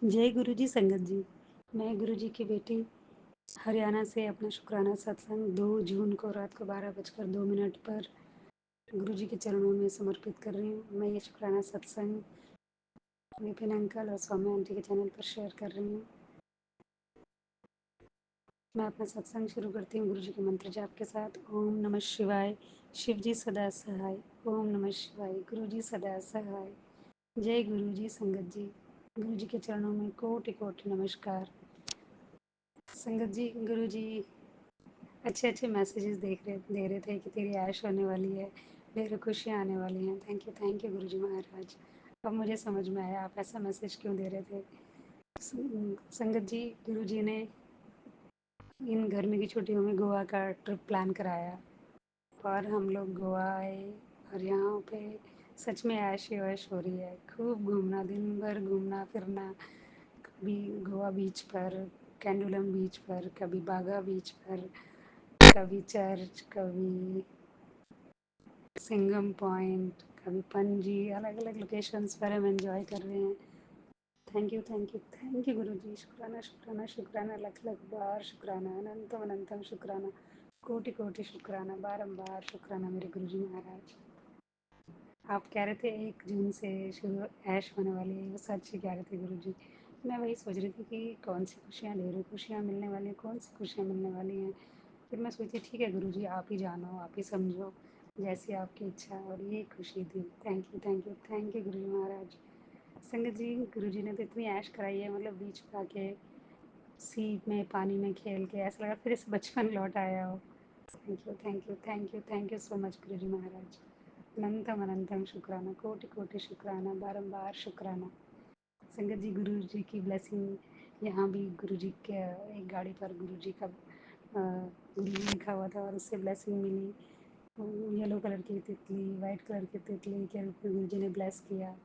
जय गुरु जी संगत जी। मैं गुरु जी की बेटी हरियाणा से अपना शुक्राना सत्संग 2 जून को रात को 12:02 पर गुरु जी के चरणों में समर्पित कर रही हूँ। मैं ये शुक्राना सत्संग विपिन अंकल और सौम्या आंटी के चैनल पर शेयर कर रही हूँ। मैं अपना सत्संग शुरू करती हूँ गुरु जी के मंत्र जाप के साथ। ओम नमः शिवाय। शिव जी सदा सहाय। ओम नमः शिवाय। गुरु जी सदा सहाय। जय गुरु जी संगत जी। गुरु जी के चरणों में कोटि कोटि नमस्कार। संगत जी, गुरु जी अच्छे अच्छे मैसेजेस दे रहे थे कि तेरी ऐश होने वाली है, ढेर खुशियाँ आने वाली हैं। थैंक यू गुरु जी महाराज। अब मुझे समझ में आया आप ऐसा मैसेज क्यों दे रहे थे। संगत जी, गुरु जी ने इन गर्मी की छुट्टियों में गोवा का ट्रिप प्लान कराया और हम लोग गोवा आए और यहाँ पे सच में ऐश ही ऐश हो रही है। खूब घूमना, दिन भर घूमना फिरना, कभी गोवा बीच पर, कैंडुलम बीच पर, कभी बागा बीच पर, कभी चर्च, कभी सिंगम पॉइंट, कभी पणजी, अलग अलग लोकेशंस पर हम एंजॉय कर रहे हैं। थैंक यू गुरु जी। शुक्राना शुक्राना शुक्राना, लख लख बार शुक्राना, अनंतम अनंतम शुक्राना, कोटि कोटि शुक्राना, बारंबार शुक्राना मेरे गुरु जी महाराज। आप कह रहे थे 1 जून से शुरू ऐश होने वाली है, वो सच ही कह रहे थे गुरु जी। मैं वही सोच रही थी कि कौन सी खुशियाँ, ढेरों खुशियाँ मिलने वाली हैं, कौन सी खुशियाँ मिलने वाली हैं। फिर मैं सोची ठीक है गुरु जी, आप ही जानो, आप ही समझो, जैसी आपकी इच्छा। और ये खुशी थी। थैंक यू गुरु जी महाराज। संगत जी, गुरु जी ने तो इतनी ऐश कराई है, मतलब बीच पे आके सी में पानी में खेल के ऐसा लगा फिर से बचपन लौट आया हो। Thank you so much Guru ji महाराज। अनंतम अनंतम शुक्राना, कोटि कोटि शुक्राना, बारंबार शुक्राना। संगत जी, गुरु जी की ब्लेसिंग यहाँ भी गुरु जी के एक गाड़ी पर गुरु जी का गुरु जी लिखा हुआ था और उससे ब्लेसिंग मिली। येलो कलर की तितली, वाइट कलर की तितली के रूप में गुरु जी ने ब्लेस किया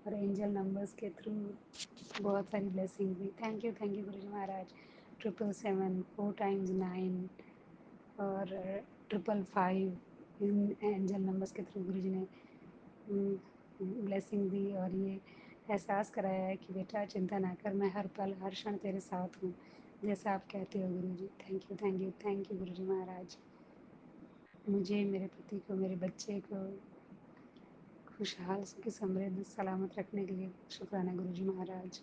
और एंजल नंबर्स के थ्रू बहुत सारी ब्लेसिंग हुई। Thank you Guru ji Maharaj. 777, 4 times 9 और 555 इन एंजल नंबर्स के थ्रू गुरु जी ने ब्लेसिंग दी और ये एहसास कराया है कि बेटा चिंता ना कर, मैं हर पल हर क्षण तेरे साथ हूँ, जैसा आप कहते हो गुरु जी। थैंक यू गुरु जी महाराज। मुझे, मेरे पति को, मेरे बच्चे को खुशहाल सुखी समृद्ध सलामत रखने के लिए शुक्राना गुरु जी महाराज।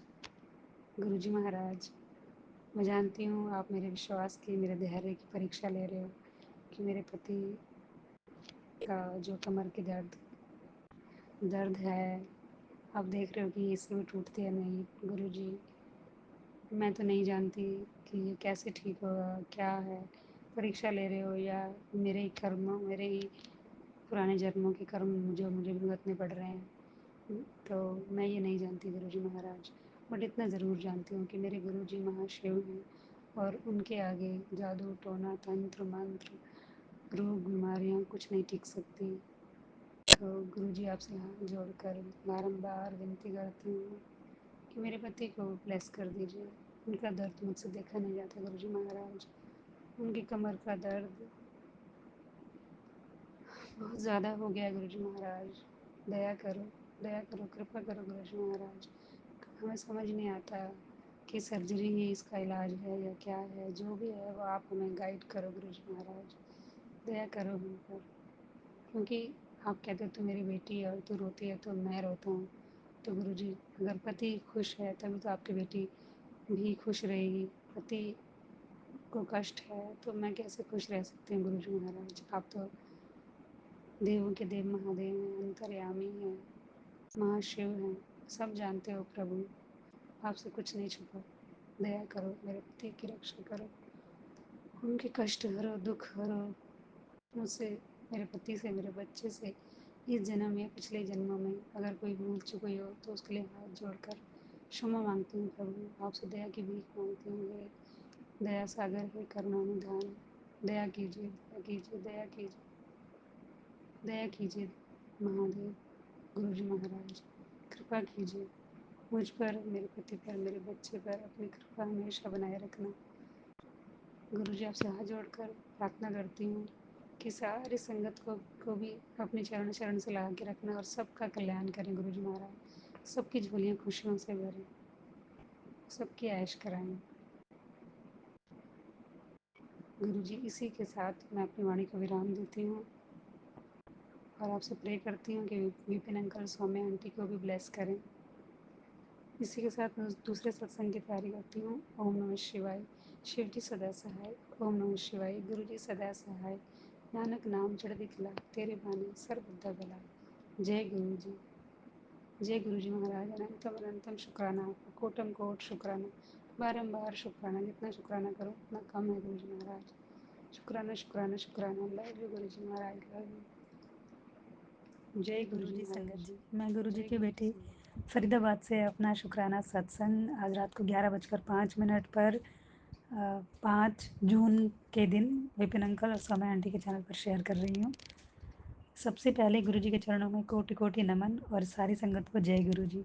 गुरु जी महाराज, मैं जानती हूँ आप मेरे विश्वास की, मेरे धैर्य की परीक्षा ले रहे हो कि मेरे पति का जो कमर की दर्द है, आप देख रहे हो कि इससे भी टूटती है नहीं। गुरु जी, मैं तो नहीं जानती कि ये कैसे ठीक होगा, क्या है, परीक्षा ले रहे हो या मेरे ही कर्म, मेरे ही पुराने जन्मों के कर्म जो मुझे भुगतने पड़ रहे हैं। तो मैं ये नहीं जानती गुरु जी महाराज, बट इतना ज़रूर जानती हूँ कि मेरे गुरु जी महाशिव हैं और उनके आगे जादू टोना तंत्र मंत्र रोग बीमारियाँ कुछ नहीं टिक सकती। तो गुरु जी आपसे हाथ जोड़कर बारंबार विनती करती हूँ कि मेरे पति को ब्लेस कर दीजिए। उनका दर्द मुझसे देखा नहीं जाता गुरु जी महाराज। उनकी कमर का दर्द बहुत ज़्यादा हो गया गुरु जी महाराज। दया करो, दया करो, कृपा करो गुरु जी महाराज। हमें समझ नहीं आता कि सर्जरी ही इसका इलाज है या क्या है। जो भी है वो आप हमें गाइड करो गुरु जी महाराज। दया करो हम पर, क्योंकि आप कहते हो तो मेरी बेटी है और तू रोती है तो मैं रोता हूँ। तो गुरु जी, अगर पति खुश है तभी तो आपकी बेटी भी खुश रहेगी। पति को कष्ट है तो मैं कैसे खुश रह सकती हूँ गुरु जी महाराज। आप तो देवों के देव महादेव हैं, अंतर्यामी हैं, महाशिव हैं, सब जानते हो प्रभु। आपसे कुछ नहीं छुपा। दया करो, मेरे पति की रक्षा करो, उनके कष्ट हरो, दुख हरो। मुझसे, मेरे पति से, मेरे बच्चे से इस जन्म या पिछले जन्मों में अगर कोई भूल चुक हुई हो तो उसके लिए हाथ जोड़कर क्षमा मांगती हूँ प्रभु। आपसे दया की भीख मांगती हूँ। हे दया सागर, हे करुणानिधान, दया कीजिए, दया कीजिए, दया कीजिए, दया कीजिए महादेव। गुरु जी महाराज, कृपा कीजिए मुझ पर, मेरे पति पर, मेरे बच्चे पर अपनी कृपा हमेशा बनाए रखना। गुरु जी आपसे हाथ जोड़कर प्रार्थना करती हूँ कि सारी संगत को भी अपने चरण चरण से लगा के रखना और सबका कल्याण करें गुरु जी महाराज। सबकी झोलियाँ खुशियों से भरें। सबकी ऐश कराएं। गुरुजी, इसी के साथ मैं अपनी वाणी को विराम देती हूँ और आपसे प्रे करती हूँ कि विपिन अंकल, सौम्या आंटी को भी ब्लेस करें। इसी के साथ मैं दूसरे सत्संग की तैयारी करती हूँ। ओम नमः शिवाय। शिव जी सदा सहाय। ओम नमः शिवाय। गुरु जी सदा सहाय। नानक नाम चढ़दी कला, तेरे बानी सर्वदा भला। जय गुरु जी। जय गुरु जी महाराज। अनंतम अनंतम शुक्राना आपका, कोटम कोट शुक्राना, बारंबार शुक्राना। जितना शुक्राना करो उतना कम है गुरु जी महाराज। शुक्राना शुक्राना शुक्राना। Love you Guru ji Maharaj, love you. जय गुरु गुरु जी जी संगत महाराज। जी, मैं गुरु जी जय की गुरु जी बेटी संगत। फरीदाबाद से अपना शुक्राना सत्संग आज रात को 11:05 पर 5 जून के दिन विपिन अंकल और सौम्या आंटी के चैनल पर शेयर कर रही हूँ। सबसे पहले गुरु जी के चरणों में कोटि कोटि नमन और सारी संगत को जय गुरु जी।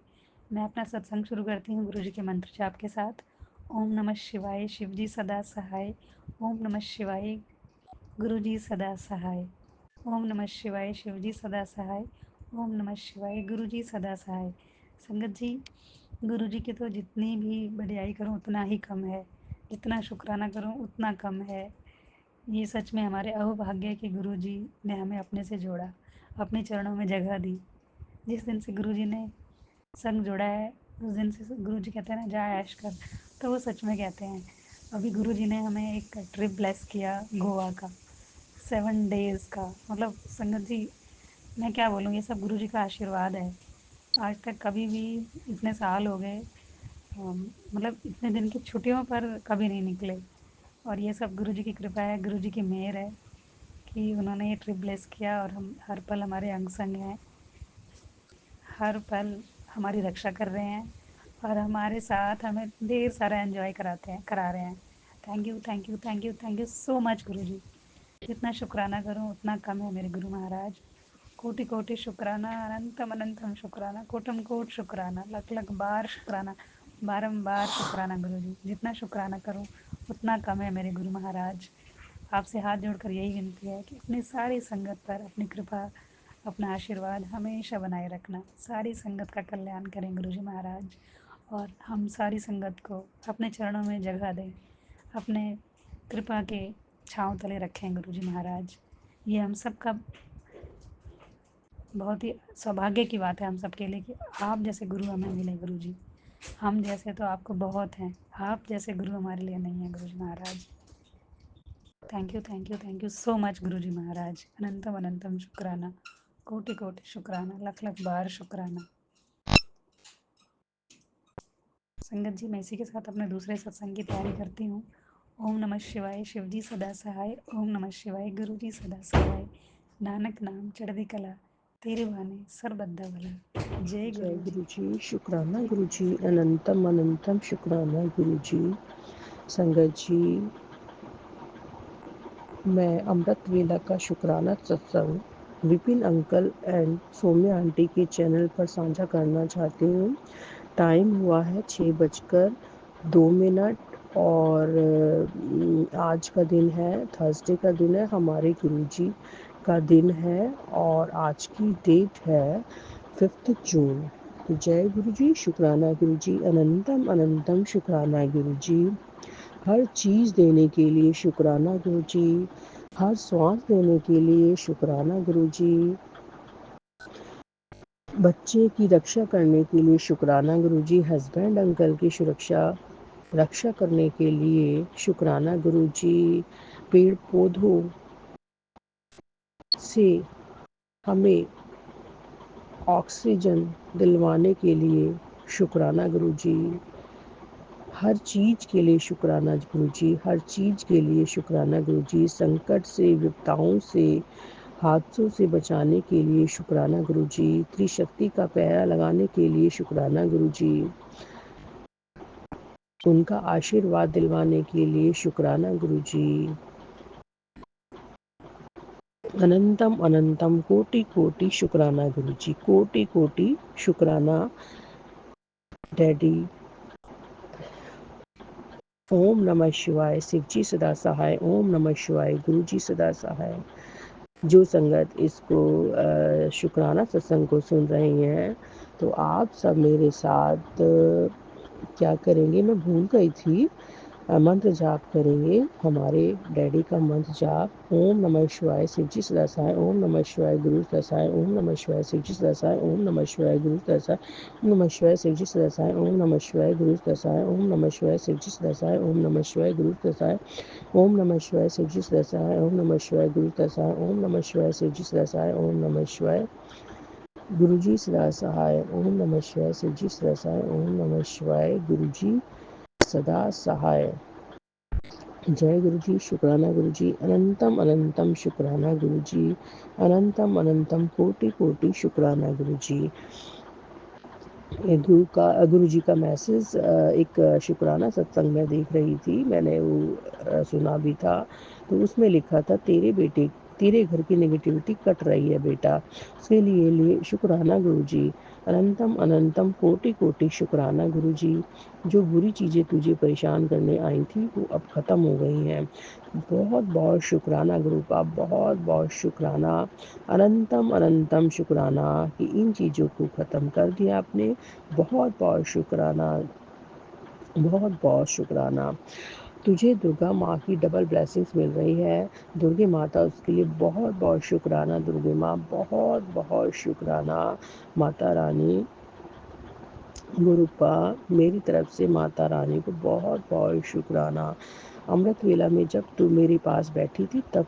मैं अपना सत्संग शुरू करती हूँ गुरु जी के मंत्र जाप के साथ। ओम नमः शिवाय। शिव जी सदा सहाय। ओम नमः शिवाय। गुरु जी सदा सहाय। ओम नमः शिवाय। शिव जी सदा सहाय। ओम नमः शिवाय। गुरु जी सदा सहाय। संगत जी, गुरु जी की तो जितनी भी बढ़ियाई करूं उतना ही कम है, जितना शुक्राना करूं उतना कम है। ये सच में हमारे अहोभाग्य है कि गुरु जी ने हमें अपने से जोड़ा, अपने चरणों में जगह दी। जिस दिन से गुरु जी ने संग जोड़ा है उस दिन से गुरु जी कहते हैं ना, जा ऐश कर, तो वो सच में कहते हैं। अभी गुरु जी ने हमें एक ट्रिप ब्लेस किया गोवा का, 7 डेज़ का। मतलब संगत जी, मैं क्या बोलूँ, ये सब गुरु जी का आशीर्वाद है। आज तक कभी भी, इतने साल हो गए, मतलब इतने दिन की छुट्टियों पर कभी नहीं निकले। और ये सब गुरु जी की कृपा है, गुरु जी की मेहर है कि उन्होंने ये ट्रिप ब्लेस किया और हम हर पल हमारे अंग संग हैं, हर पल हमारी रक्षा कर रहे हैं और हमारे साथ हमें ढेर सारा एंजॉय करा रहे हैं। Thank you thank you thank you thank you so much Guru जी। जितना शुक्राना करूं उतना कम है मेरे गुरु महाराज। कोटि कोटि शुक्राना, अनंतम अनंतम शुक्राना, कोटम कोट शुक्राना, लख लख बार शुक्राना, बारंबार शुक्राना गुरु जी। जितना शुक्राना करूं उतना कम है मेरे गुरु महाराज। आपसे हाथ जोड़कर यही विनती है कि अपनी सारी संगत पर अपनी कृपा, अपना आशीर्वाद हमेशा बनाए रखना। सारी संगत का कल्याण करें गुरु जी महाराज और हम सारी संगत को अपने चरणों में जगह दें, अपने कृपा के छाँव तले रखें गुरु जी महाराज। ये हम सबका बहुत ही सौभाग्य की बात है हम सबके लिए कि आप जैसे गुरु हमें मिले गुरु जी। हम जैसे तो आपको बहुत हैं, आप जैसे गुरु हमारे लिए नहीं है Guru ji Maharaj. Thank you thank you thank you so much Guru ji महाराज। अनंतम अनंतम शुक्राना, कोटि कोटि शुक्राना, लख लख बार शुक्राना। संगत जी, मैं इसी के साथ अपने दूसरे सत्संग की तैयारी करती हूँ। ओम नमः शिवाय। शिव जी सदा सहाय। ओम नमः शिवाय। गुरु जी सदा सहाय। नानक नाम चढ़दी कला, तेरे बाने सरबद्दा भला। जय जय गुरु जी। गुरु जी। शुक्राना गुरु जी। अनंतम अनंतम शुक्राना गुरु जी। संगत जी, मैं अमृत वेला का शुक्राना सत्संग Vipin uncle and Saumya aunty के चैनल पर साझा करना चाहती हूँ। टाइम हुआ है 6:02 और आज का दिन है, थर्सडे का दिन है, हमारे गुरुजी का दिन है और आज की डेट है 5 जून। जय गुरु जी। शुक्राना गुरु जी। अनंतम अनंतम शुक्राना गुरु जी। हर चीज़ देने के लिए शुक्राना गुरु जी। हर श्वास देने के लिए शुक्राना गुरु जी। बच्चे की रक्षा करने के लिए शुक्राना गुरु जी। हस्बैंड अंकल की रक्षा करने के लिए शुक्राना गुरु जी। पेड़ पौधों से हमें ऑक्सीजन दिलवाने के लिए शुक्राना गुरु जी। हर चीज़ के लिए शुक्राना गुरु जी। हर चीज़ के लिए शुक्राना गुरु जी। संकट से, विपदाओं से, हादसों से बचाने के लिए शुक्राना गुरु जी। त्रिशक्ति का पहरा लगाने के लिए शुक्राना गुरु जी। उनका आशीर्वाद दिलवाने के लिए शुक्राना गुरु जी। अनंतम अनंतम कोटि कोटि शुक्राना गुरु जी। कोटि कोटि शुक्राना डैडी। ओम नमः शिवाय। शिव जी सदा सहाय। ओम नमः शिवाय। गुरु जी सदा सहाय। जो संगत इसको शुक्राना सत्संग को सुन रही हैं, तो आप सब मेरे साथ क्या करेंगे, मैं भूल गई थी, मंत्र जाप करेंगे, हमारे डैडी का मंत्र जाप, ओम नमः शिवाय शिव जी सदा सहाय, ओम नमः शिवाय गुरु सदा सहाय, ओम नमः शिवाय शिव जी सदा सहाय, ओम नमः शिवाय गुरु सदा सहाय, ओम नमः शिवाय शिव जी सदा सहाय, ओम नमः शिवाय गुरु सदा सहाय, ओम नमः शिवाय शिव जी सदा सहाय, ओम नमः शिवाय गुरु सदा सहाय, ओम नमः शिवाय शिव जी सदा सहाय, ओम नमः शिवाय गुरु सदा सहाय, ओम नमः शिवाय शिव जी सदा सहाय, ओम नमः शिवाय गुरु जी सदा सहाय, ओम नमः शिवाय शिव जी सदा सहाय, ओम नमः शिवाय गुरु जी सदा सहाय। जय गुरु जी, शुक्राना गुरु जी, अनंतम अनंतम शुक्राना गुरु जी, अनंतम अनंतम कोटि कोटि शुक्राना गुरु जी। गुरु जी का मैसेज एक शुक्राना सत्संग में देख रही थी, मैंने वो सुना भी था। तो उसमें लिखा था, तेरे घर की नेगेटिविटी कट रही है बेटा, उसके लिए शुक्राना गुरु जी, अनंतम अनंतम कोटि कोटि शुक्राना गुरु जी। जो बुरी चीज़ें तुझे परेशान करने आई थी वो अब ख़त्म हो गई हैं। बहुत बहुत शुक्राना गुरु का, बहुत बहुत शुक्राना, अनंतम अनंतम शुक्राना कि इन चीज़ों को ख़त्म कर दिया आपने। बहुत बहुत शुक्राना, बहुत बहुत शुक्राना। तुझे दुर्गा माँ की डबल ब्लेसिंग्स मिल रही है, दुर्गे माता, उसके लिए बहुत बहुत शुक्राना दुर्गे माँ, बहुत बहुत शुक्राना माता रानी। गुरुपा, मेरी तरफ से माता रानी को बहुत बहुत शुक्राना। अमृत वेला में जब तू मेरे पास बैठी थी तब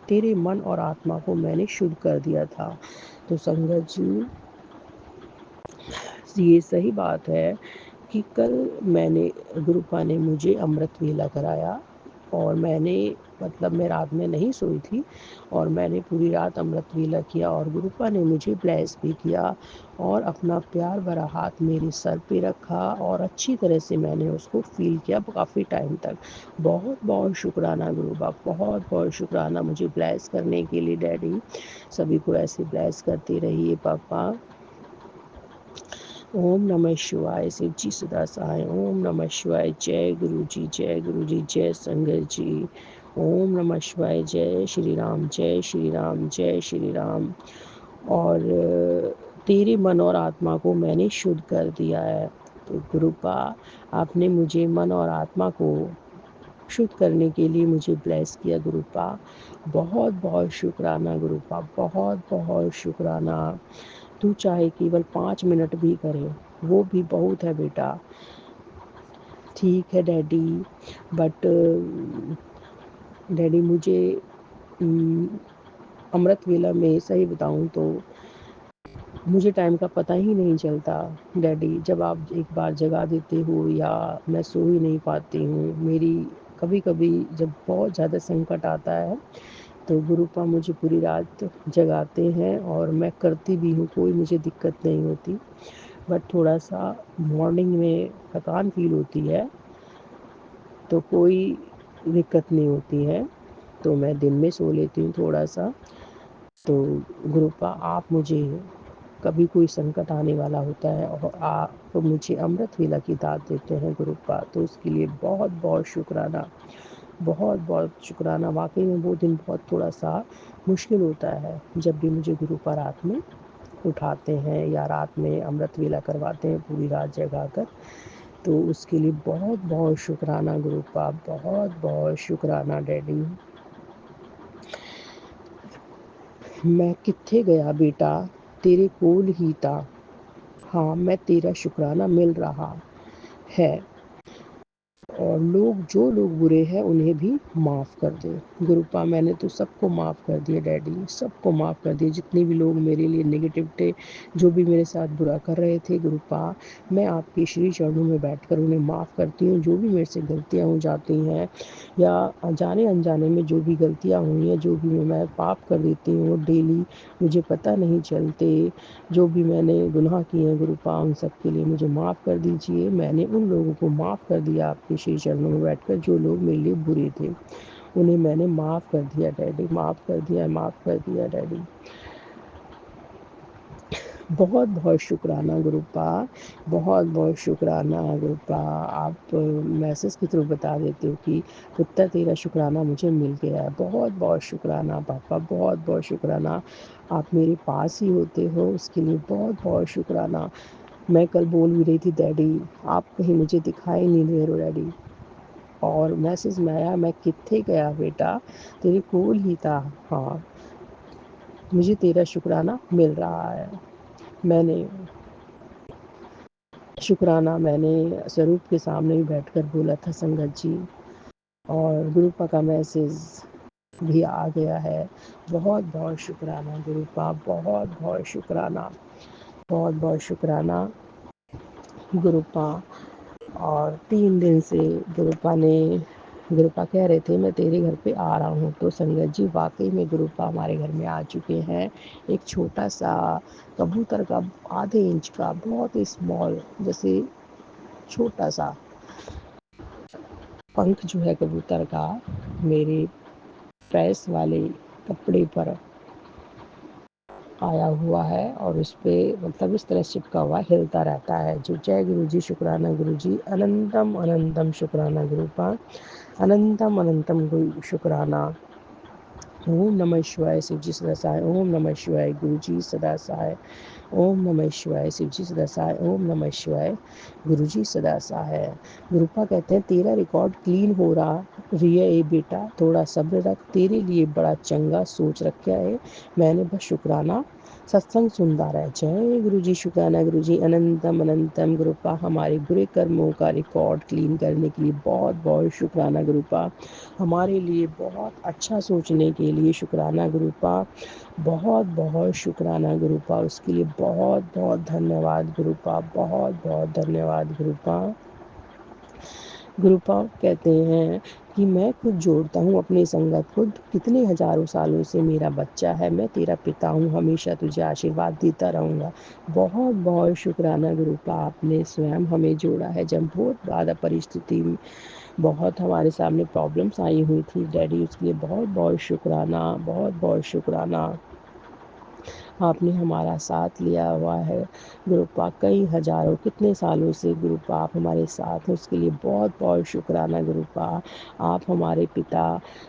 तेरे मन और आत्मा को मैंने शुद्ध कर दिया था। तो संगत जी, ये सही बात है कि कल गुरुपा ने मुझे अमृत वेला कराया और मैं रात में नहीं सोई थी और मैंने पूरी रात अमृत वेला किया और गुरुपा ने मुझे ब्लेस भी किया और अपना प्यार भरा हाथ मेरे सर पे रखा और अच्छी तरह से मैंने उसको फील किया काफ़ी टाइम तक। बहुत बहुत शुक्राना गुरुबा, बहुत बहुत शुक्राना मुझे ब्लेस करने के लिए। डैडी सभी को ऐसे ब्लेस करते रहिए पापा। ओम नमः शिवाय शिव जी सदा सहाय, ओम नमः शिवाय, जय गुरु जी, जय गुरु जी, जय संगत जी। ओम नमः शिवाय, जय श्री राम, जय श्री राम, जय श्री राम। और तेरे मन और आत्मा को मैंने शुद्ध कर दिया है। तो गुरुपा, आपने मुझे मन और आत्मा को शुद्ध करने के लिए मुझे ब्लेस किया गुरुपा। बहुत बहुत शुक्राना गुरुपा, बहुत बहुत शुक्राना। तू चाहे केवल 5 मिनट भी करे वो भी बहुत है बेटा। ठीक है डैडी, बट डैडी मुझे अमृत वेला में सही बताऊं तो मुझे टाइम का पता ही नहीं चलता। डैडी जब आप एक बार जगा देते हो या मैं सो ही नहीं पाती हूँ, मेरी कभी कभी जब बहुत ज़्यादा संकट आता है तो गुरुपा मुझे पूरी रात जगाते हैं और मैं करती भी हूँ, कोई मुझे दिक्कत नहीं होती। बट थोड़ा सा मॉर्निंग में थकान फील होती है तो कोई दिक्कत नहीं होती है, तो मैं दिन में सो लेती हूँ थोड़ा सा। तो गुरुपा, आप मुझे कभी कोई संकट आने वाला होता है और आप मुझे अमृत वेला की दात देते हैं गुरुपा, तो उसके लिए बहुत बहुत शुक्राना, बहुत बहुत शुक्राना। वाकई में वो दिन बहुत थोड़ा सा मुश्किल होता है जब भी मुझे गुरुपा रात में उठाते हैं या रात में अमृत वेला करवाते हैं पूरी रात जगा कर। तो उसके लिए बहुत बहुत शुक्राना गुरुपा, बहुत बहुत शुक्राना डैडी। मैं कित्थे गया बेटा, तेरे कोल ही था। हाँ, मैं तेरा शुक्राना मिल रहा है और जो लोग बुरे हैं उन्हें भी माफ़ कर दे गुरुपा। मैंने तो सबको माफ़ कर दिया डैडी, सबको माफ़ कर दिया, जितने भी लोग मेरे लिए नेगेटिव थे, जो भी मेरे साथ बुरा कर रहे थे गुरुपा, मैं आपके श्री चरणों में बैठकर उन्हें माफ़ करती हूँ। जो भी मेरे से गलतियाँ हो जाती हैं या जाने अनजाने में जो भी गलतियाँ हुई हैं, जो भी मैं पाप कर देती हूँ वो डेली मुझे पता नहीं चलते, जो भी मैंने गुनाह किए हैं गुरुपा, उन सब के लिए मुझे माफ़ कर दीजिए। मैंने उन लोगों को माफ़ कर दिया आपके श्री चरणों में बैठकर जो लोग मेरे लिए बुरे थे, उन्हें मैंने माफ़ कर दिया डैडी, माफ़ कर दिया, माफ़ कर दिया डैडी। बहुत बहुत शुक्राना गुरुपा, बहुत बहुत शुक्राना गुरुपा। आप मैसेज के थ्रू बता देते हो कि पुत्र तेरा शुक्राना मुझे मिल गया है। बहुत बहुत शुक्राना पापा, बहुत बहुत शुक्राना। आप मेरे पास ही होते हो उसके लिए बहुत बहुत शुक्राना। मैं कल बोल भी रही थी डैडी आप कहीं मुझे दिखाई नहीं दे रहे डैडी, और मैसेज में आया मैं कित्थे गया बेटा, तेरे कोल ही था। हाँ, मुझे तेरा शुक्राना मिल रहा है। मैंने मैंने स्वरूप के सामने ही बैठकर बोला था संगत जी, और गुरुपा का मैसेज भी आ गया है। बहुत बहुत शुक्राना गुरुपा, बहुत बहुत शुक्राना, बहुत बहुत शुक्राना गुरुपा। और 3 दिन से गुरुपा कह रहे थे मैं तेरे घर पे आ रहा हूँ, तो संगत जी वाकई में गुरुपा हमारे घर में आ चुके हैं। एक छोटा सा कबूतर का आधे इंच का बहुत ही स्मॉल, जैसे छोटा सा पंख जो है कबूतर का, मेरे प्रेस वाले कपड़े पर आया हुआ है, और उस पे मतलब इस तरह चिपका हुआ हिलता रहता है। जो जय गुरु जी, शुक्राना गुरु जी, अनंतम अनंतम शुक्राना गुरुपा, अनंतम अनंतम गुरु शुक्राना। ओम नमः शिवाय, शिव जी सदा सहाय। ओम नमः शिवाय, गुरु जी सदा सहाय। ओम नमः शिवाय, शिव जी सदा सहाय। ओम नमः शिवाय, गुरु जी सदा सहाय। गुरुपा कहते हैं तेरा रिकॉर्ड क्लीन हो रहा रिया ए बेटा, थोड़ा सब्र रख, तेरे लिए बड़ा चंगा सोच रखा है मैंने, बस शुक्राना सत्संग सुनता रहे। जय गुरु जी, शुक्राना गुरु जी, अनंतम अनंतम गुरुपा। हमारे बुरे कर्मों का रिकॉर्ड क्लीन करने के लिए बहुत बहुत शुक्राना गुरुपा। हमारे लिए बहुत अच्छा सोचने के लिए शुक्राना गुरुपा, बहुत बहुत शुक्राना गुरुपा। उसके लिए बहुत बहुत धन्यवाद गुरुपा, बहुत बहुत धन्यवाद गुरुपा। गुरुपा कहते हैं कि मैं खुद जोड़ता हूँ अपनी संगत को, कितने हजारों सालों से मेरा बच्चा है, मैं तेरा पिता हूँ, हमेशा तुझे आशीर्वाद देता रहूँगा। बहुत बहुत शुक्राना गुरुपा, आपने स्वयं हमें जोड़ा है जब बहुत ज़्यादा परिस्थिति में बहुत हमारे सामने प्रॉब्लम्स आई हुई थी डैडी, उसके लिए बहुत बहुत शुक्राना, बहुत बहुत शुक्राना। आपने हमारा साथ लिया हुआ है गुरुपा, कई हजारों कितने सालों से गुरुपा आप हमारे साथ हैं, उसके लिए बहुत बहुत शुक्राना गुरुपा। आप हमारे पिता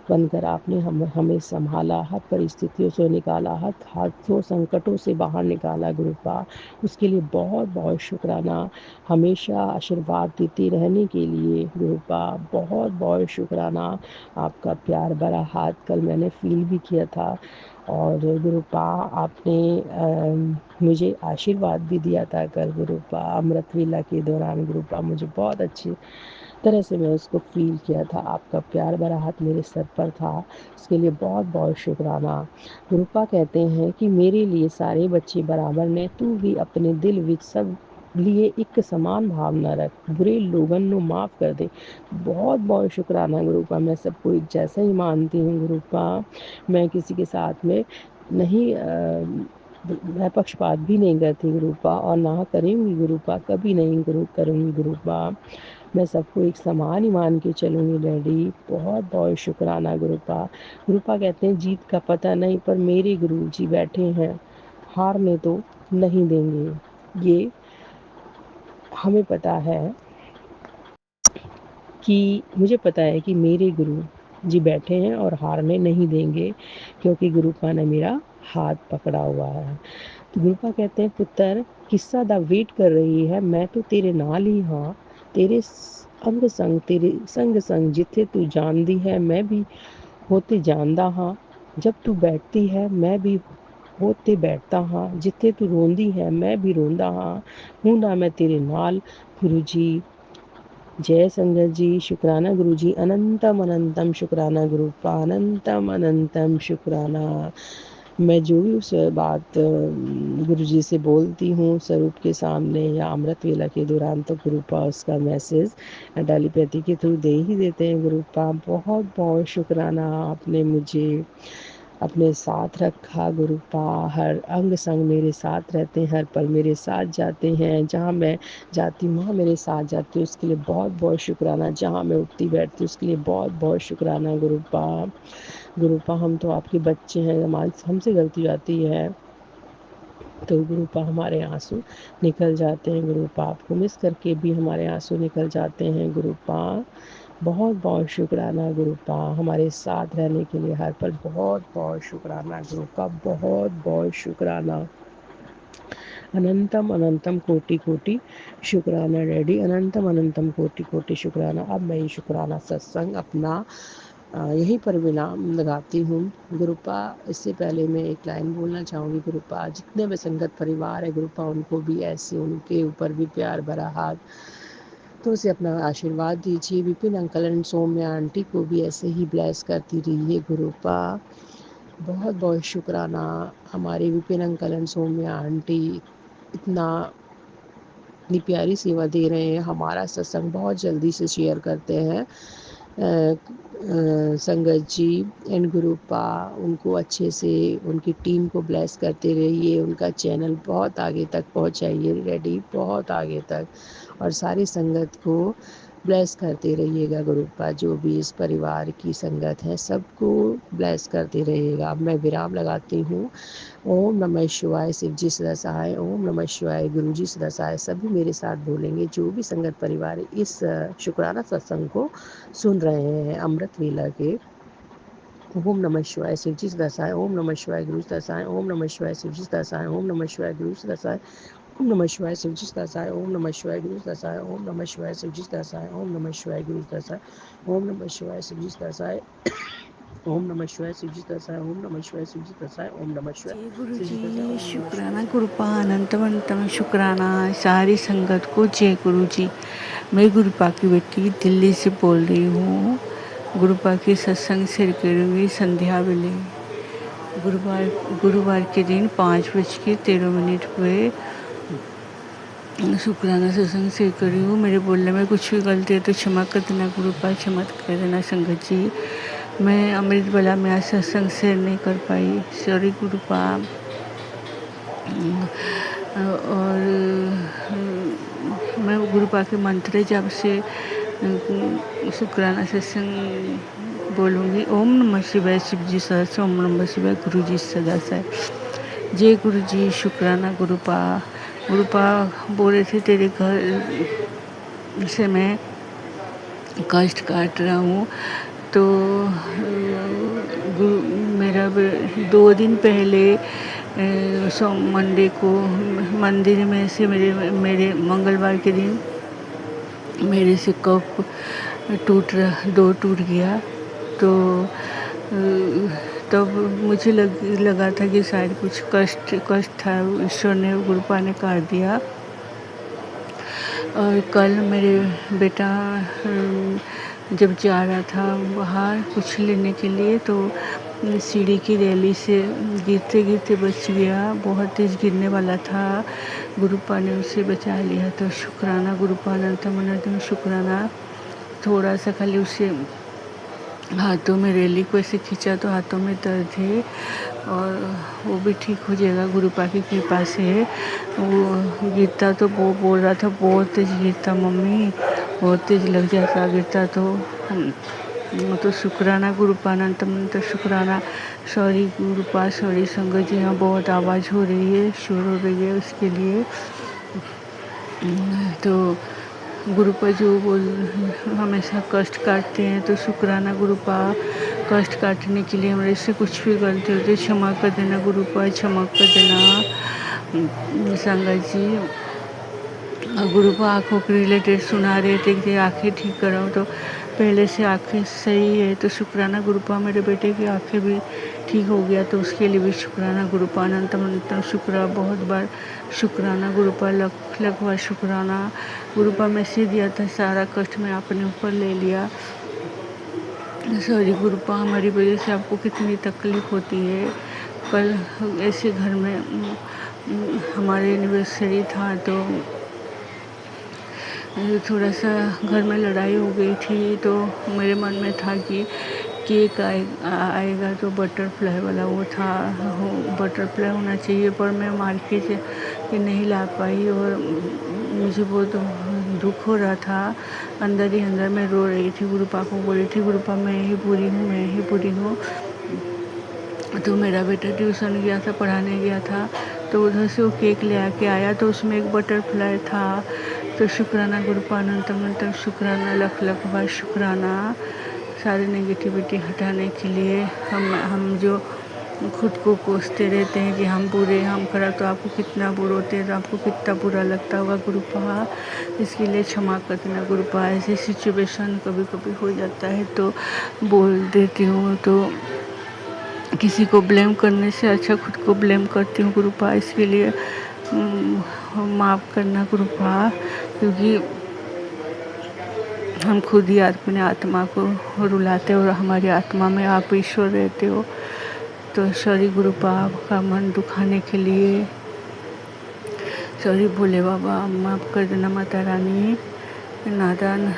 बनकर आपने हमें संभाला, हर परिस्थितियों से निकाला, हर हादसों संकटों से बाहर निकाला गुरुपा, उसके लिए बहुत बहुत शुक्राना। हमेशा आशीर्वाद देते रहने के लिए गुरुपा बहुत बहुत शुक्राना। आपका प्यार भरा हाथ कल मैंने फील भी किया था, और गुरुपा आपने मुझे आशीर्वाद भी दिया था कल गुरुपा, अमृत वेला के दौरान गुरुपा, मुझे बहुत अच्छी तरह से मैं उसको फील किया था। आपका प्यार भरा हाथ मेरे सर पर था, उसके लिए बहुत बहुत शुक्राना। गुरुपा कहते हैं कि मेरे लिए सारे बच्चे बराबर ने, तू भी अपने दिल विच सब लिए एक समान भावना रख, बुरे लोगन नु माफ़ कर दे। बहुत बहुत शुक्राना गुरुपा, मैं सबको एक जैसा ही मानती हूँ गुरुपा, मैं किसी के साथ में नहीं मैं पक्षपात भी नहीं करती गुरुपा, और ना करूँगी गुरुपा, कभी नहीं करूँगी गुरुपा। मैं सबको एक समान ही मान के चलूँगी डैडी। बहुत बहुत शुक्राना गुरुपा। गुरुपा कहते हैं जीत का पता नहीं, पर मेरे गुरु जी बैठे हैं, हारने तो नहीं देंगे। ये हमें पता है कि मुझे पता है कि मेरे गुरु जी बैठे हैं और हारने नहीं देंगे, क्योंकि गुरुपा ने मेरा हाथ पकड़ा हुआ है। तो गुरुपा कहते हैं पुत्र किस्सा दा वेट कर रही है, मैं तो तेरे नाल ही हाँ, तेरे अंग संग, तेरे संग संग जिथे तू जानदी है मैं भी होते जानदा हाँ, जब तू बैठती है मैं भी होते बैठता हाँ, जिथे तू रोंदी है मैं भी रोंदा हाँ, हूँ ना मैं तेरे नाल। गुरु जी जय संगत जी, शुक्राना गुरु जी, अनंतम अनंतम शुक्राना गुरुपा, अनंतम अनंतम शुक्राना। मैं जो भी उस बात गुरु जी से बोलती हूँ स्वरूप के सामने या अमृत वेला के दौरान, तो गुरुपा उसका मैसेज टेलीपैथी के थ्रू दे ही देते हैं गुरुपा। बहुत बहुत शुक्राना, आपने मुझे अपने साथ रखा गुरुपा, हर अंग संग मेरे साथ रहते हैं, हर पल मेरे साथ जाते हैं, जहाँ मैं जाती हूँ वहाँ मेरे साथ जाते हैं, उसके लिए बहुत बहुत शुक्राना। जहाँ मैं उठती बैठती हूँ उसके लिए बहुत बहुत शुक्राना गुरुपा। गुरुपा हम तो आपके बच्चे हैं, हमसे गलती जाती है तो गुरुपा हमारे आंसू निकल जाते हैं गुरुपा, आपको मिस करके भी हमारे आंसू निकल जाते हैं गुरुपा। बहुत बहुत शुक्राना गुरुपा, हमारे साथ रहने के लिए हर पल बहुत बहुत शुक्राना गुरुपा, बहुत बहुत शुक्राना। अनंतम अनंतम कोटि कोटि शुक्राना डैडी, अनंतम अनंतम कोटि कोटि शुक्राना। अब मैं ये शुक्राना सत्संग अपना यहीं पर विराम लगाती हूँ। गुरुपा, इससे पहले मैं एक लाइन बोलना चाहूँगी। गुरुपा, जितने भी संगत परिवार है गुरुपा, उनको भी ऐसे, उनके ऊपर भी प्यार भरा हाथ तो उसे अपना आशीर्वाद दीजिए। Vipin uncle and Saumya aunty को भी ऐसे ही ब्लेस करती रहिए गुरुपा। बहुत बहुत शुक्राना हमारे Vipin uncle and Saumya aunty इतना इतनी प्यारी सेवा दे रहे हैं। हमारा सत्संग बहुत जल्दी से शेयर करते हैं संगत जी एंड गुरुपा। उनको अच्छे से उनकी टीम को ब्लेस करते रहिए। उनका चैनल बहुत आगे तक पहुंचाइए रेडी, बहुत आगे तक, और सारी संगत को ब्लेस करते रहिएगा गुरुपा। जो भी इस परिवार की संगत है सबको ब्लेस करते रहिएगा। अब मैं विराम लगाती हूँ। ओम नमः शिवाय, शिव जी सदा सहाय। ओम नमः शिवाय, गुरु जी सदा सहाय। सभी मेरे साथ बोलेंगे जो भी संगत परिवार इस शुक्राना सत्संग को सुन रहे हैं अमृत वेला के। ओम नमः शिवाय, शिव जी सदा सहाय। ओम नमः शिवाय, गुरु सदा सहाय। ओम नमः शिवाय, शिव जी सदा सहाय। ओम नमः शिवाय, गुरु सदा सहाय। ओम नमः शिवाय, शिव जी सदा सहाय। ओम नमः शिवाय, गुरु सदा सहाय। ओम नमः शिवाय, शिव जी सदा सहाय। ओम नमः शिवाय, गुरु सदा सहाय। ओम नमः शिवाय, शिव जी सदा सहाय। ओम नमः शिवाय, शिव जी सदा सहाय। ओम नमः शिवाय, शिव जी सदा सहाय। ओम नमः शिवाय, जय गुरु शिव जी सदा सहाय। जी, ओम नमः शुक्राना शिवाय। गुरुपा, अनंतम शुक्राना सारी संगत को। जय गुरु जी। मैं गुरुपा की बेटी दिल्ली से बोल रही हूँ। गुरुपा की सत्संग शेयर करूँगी संध्या वेले। गुरुवार के दिन 5:13 हुए शुक्राना सत्संग शेयर करी हूँ। मेरे बोलने में कुछ भी गलती है तो क्षमा कर देना गुरुपा, क्षमा कर देना संगत जी। मैं अमृत वाला में आज सत्संग शेयर नहीं कर पाई, सॉरी गुरुपा। और मैं गुरुपा के मंत्र जब से शुक्राना सत्संग बोलूँगी। ओम नमः शिवाय, शिव जी सहस्र। ओम नमः शिवाय, गुरु जी सदा से। जय गुरु जी, शुक्राना गुरुपा। गुरुपा बोल रहे थे तेरे घर से मैं कष्ट काट रहा हूँ। तो मेरा 2 दिन पहले मंडे को मंदिर में से मेरे मंगलवार के दिन मेरे से कप टूट गया। तो तब मुझे लगा था कि शायद कुछ कष्ट था, ईश्वर ने, गुरुपा ने काट दिया। और कल मेरे बेटा जब जा रहा था बाहर कुछ लेने के लिए तो सीढ़ी की रैली से गिरते गिरते बच गया। बहुत तेज़ गिरने वाला था, गुरुपा ने उसे बचा लिया। तो शुक्राना गुरुपा, अनंतम शुक्राना। थोड़ा सा खाली उसे हाथों में रैली को ऐसे खींचा तो हाथों में दर्द है और वो भी ठीक हो जाएगा गुरुपा की कृपा से। वो गिरता तो वो बोल रहा था बहुत तेज गिरता मम्मी, बहुत तेज लग जाता गिरता तो शुक्राना गुरुपा, अनंत शुक्राना। सॉरी गुरुपा, सॉरी संगत जी, यहाँ बहुत आवाज़ हो रही है, शोर हो रही है, उसके लिए। तो गुरुपा जो हमेशा कष्ट काटते हैं तो शुक्राना गुरुपा। कष्ट काटने के लिए हमारे से कुछ भी गलती होती है क्षमा कर देना गुरुपा, क्षमा कर देना संगत जी। गुरुपा आँखों के रिलेटेड सुना रहे थे कि आँखें ठीक कराओ, तो पहले से आँखें सही है तो शुक्राना गुरुपा। मेरे बेटे की आँखें भी ठीक हो गया तो उसके लिए भी शुक्राना गुरुपा, अनंतम शुक्र। बहुत बार शुक्राना गुरुपा, लख बार शुक्राना गुरुपा। मैसेज दिया था सारा कष्ट में आपने ऊपर ले लिया। सॉरी गुरुपा, हमारी वजह से आपको कितनी तकलीफ़ होती है। कल ऐसे घर में हमारे एनिवर्सरी था तो थोड़ा सा घर में लड़ाई हो गई थी। तो मेरे मन में था कि केक आएगा तो बटरफ्लाई वाला वो था, बटरफ्लाई होना चाहिए, पर मैं मार्केट से नहीं ला पाई और मुझे बहुत दुख हो रहा था। अंदर ही अंदर मैं रो रही थी, गुरुपा को बोल रही थी गुरुपा मैं ही बुरी हूँ, मैं ही बुरी हूँ। तो मेरा बेटा ट्यूशन गया था, पढ़ाने गया था, तो उधर से वो केक ले आके आया तो उसमें एक बटरफ्लाई था। तो शुक्राना गुरुपा, अनंतम शुक्राना, लख बार शुक्राना। सारी नेगेटिविटी हटाने के लिए हम जो खुद को कोसते रहते हैं कि हम बुरे, हम खराब, तो आपको कितना बुरे होते हैं, तो आपको कितना बुरा लगता होगा गुरुपा। इसके लिए क्षमा कर देना गुरुपा। ऐसी सिचुएशन कभी कभी हो जाता है तो बोल देती हूँ, तो किसी को ब्लेम करने से अच्छा खुद को ब्लेम करती हूँ गुरुपा। इसके लिए माफ़ करना गुरुपा, क्योंकि हम खुद ही अपने आत्मा को रुलाते हो और हमारी आत्मा में आप ईश्वर रहते हो। तो सॉरी गुरुपा, आपका मन दुखाने के लिए सॉरी भोले बाबा, माफ़ कर देना माता रानी। नादान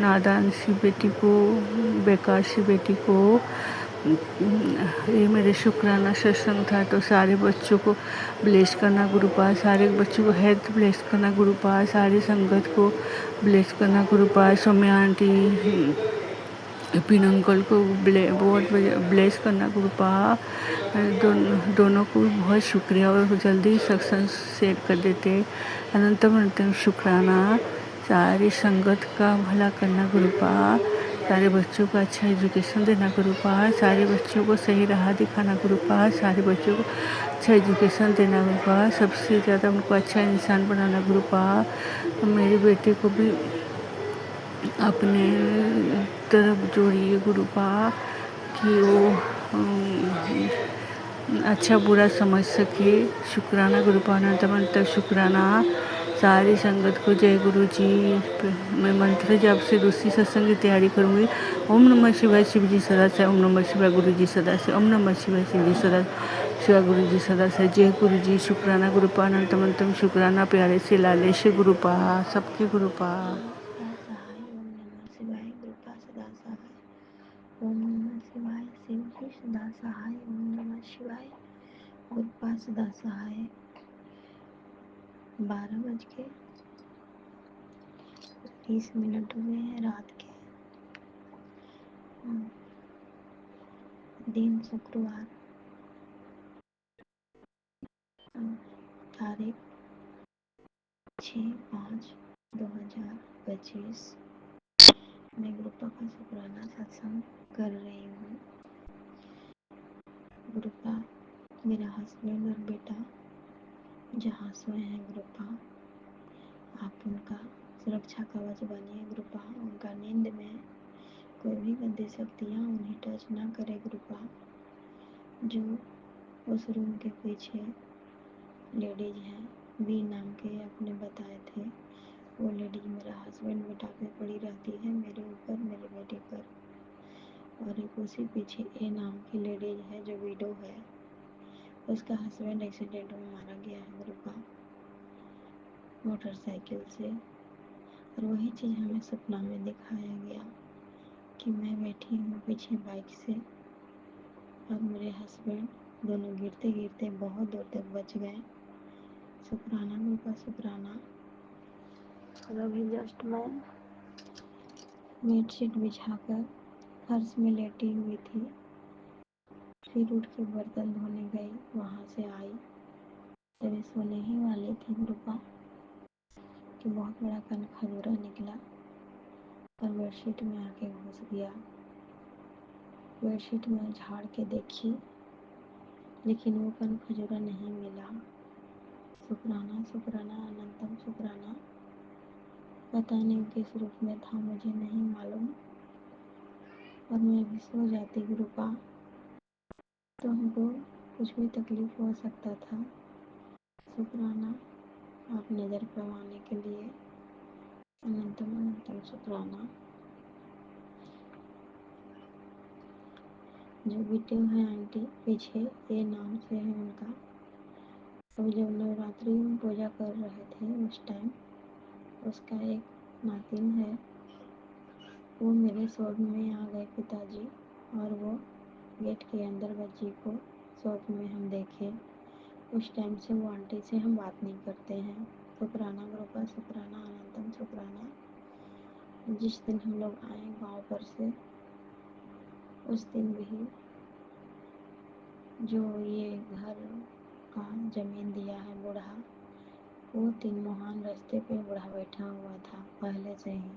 नादान सी बेटी को, बेकार सी बेटी को। ये मेरे शुक्राना सत्संग था, तो सारे बच्चों को ब्लेस करना गुरुपा, सारे बच्चों को हेल्थ ब्लेस करना गुरुपा, सारी संगत को ब्लेस करना गुरुपा, सौम्या आंटी, विपिन अंकल को बहुत ब्लेस करना गुरुपा। दोनों को बहुत शुक्रिया, और जल्दी सत्संग शेयर कर देते। अनंतम अनंतम शुक्राना। सारी संगत का भला करना गुरुपा, सारे बच्चों को अच्छा एजुकेशन देना गुरुपा, सारे बच्चों को सही राह दिखाना गुरुपा, सारे बच्चों को अच्छा एजुकेशन देना गुरुपा, सबसे ज़्यादा उनको अच्छा इंसान बनाना गुरुपा। मेरी बेटी को भी अपने तरफ जोड़िए गुरुपा, कि वो अच्छा बुरा समझ सके। शुक्राना गुरुपा, अनंत शुक्राना। सारी संगत को जय गुरु जी। मैं मंत्र जाप से दूसरी सत्संग की तैयारी करूँगी। ओम नमः शिवाय, शिव जी सदा से। ओम नमः शिवाय, गुरु जी सदा से। ओम नमः शिवाय, शिव जी सदा शिवाय, गुरु जी सदा से। जय गुरु जी। शुक्राना गुरुपा, अनंतम शुक्राना। प्यारे से लाले से गुरुपा, सबके गुरुपा। सदा सहाय। ओम नमः शिवाय, गुरुपा सदा सहाय। ओम नमः शिवाय, शिव जी सदा सहाय। ओम नमः शिवाय, गुरुपा सदा सहाय। 12:30 हुए हैं रात के। दिन शुक्रवार, तारीख 6/5/2025। मैं गुरुपा का शुक्राना सत्संग कर रही हूँ। गुरुपा, मेरा हस्बैंड और बेटा जहाँ सोए हैं गुरुपा, आप उनका सुरक्षा कवच बनिए गुरुपा। उनका नींद में कोई भी गंदी शक्तियाँ उन्हें टच ना करे गुरुपा। जो उस रूम के पीछे लेडीज हैं, बी नाम के आपने बताए थे, वो लेडीज मेरा हस्बैंड बेटा पे पड़ी रहती है, मेरे ऊपर, मेरे बेटे पर। और एक उसी पीछे ए नाम की लेडीज है जो विडो है, उसका हस्बैंड एक्सीडेंट में मारा गया है गुरुपा, मोटरसाइकिल से। और वही चीज़ हमें सपना में दिखाया गया कि मैं बैठी हूँ पीछे बाइक से और मेरे हस्बैंड दोनों गिरते गिरते बहुत दूर तक बच गए। शुक्राना गुरुपा, शुक्राना। और अभी जस्ट मैं बेडशीट बिछाकर फर्श में लेटी हुई थी, फिर उठ के बर्तन धोने गई, वहाँ से आई, तभी सोने ही वाली थी गुरुपा कि बहुत बड़ा कनखजूरा निकला और बेडशीट में आके घुस गया। बेडशीट में झाड़ के देखी, लेकिन वो कनखजूरा नहीं मिला। शुक्राना शुक्राना, अनंतम शुक्राना। पता नहीं किस रूप में था, मुझे नहीं मालूम। और मैं भी सो जाती गुरुपा तो हमको कुछ भी तकलीफ हो सकता था। शुक्राना आप नज़र करवाने के लिए, अनंतम अनंतम शुक्राना। जो बेटे हैं आंटी पीछे, ये नाम से है उनका, अब जब नवरात्रि में पूजा कर रहे थे उस टाइम, उसका एक नातिन है, वो मेरे शॉप में आ गए पिताजी, और वो गेट के अंदर बच्ची को शॉप में हम देखे। उस टाइम से वो आंटी से हम बात नहीं करते हैं। शुक्राना गुरुपा, शुक्राना, अनंतम शुक्राना। जिस दिन हम लोग आए गांव पर से, उस दिन भी जो ये घर का जमीन दिया है बूढ़ा, वो 3 मोहान रास्ते पे बूढ़ा बैठा हुआ था पहले से ही।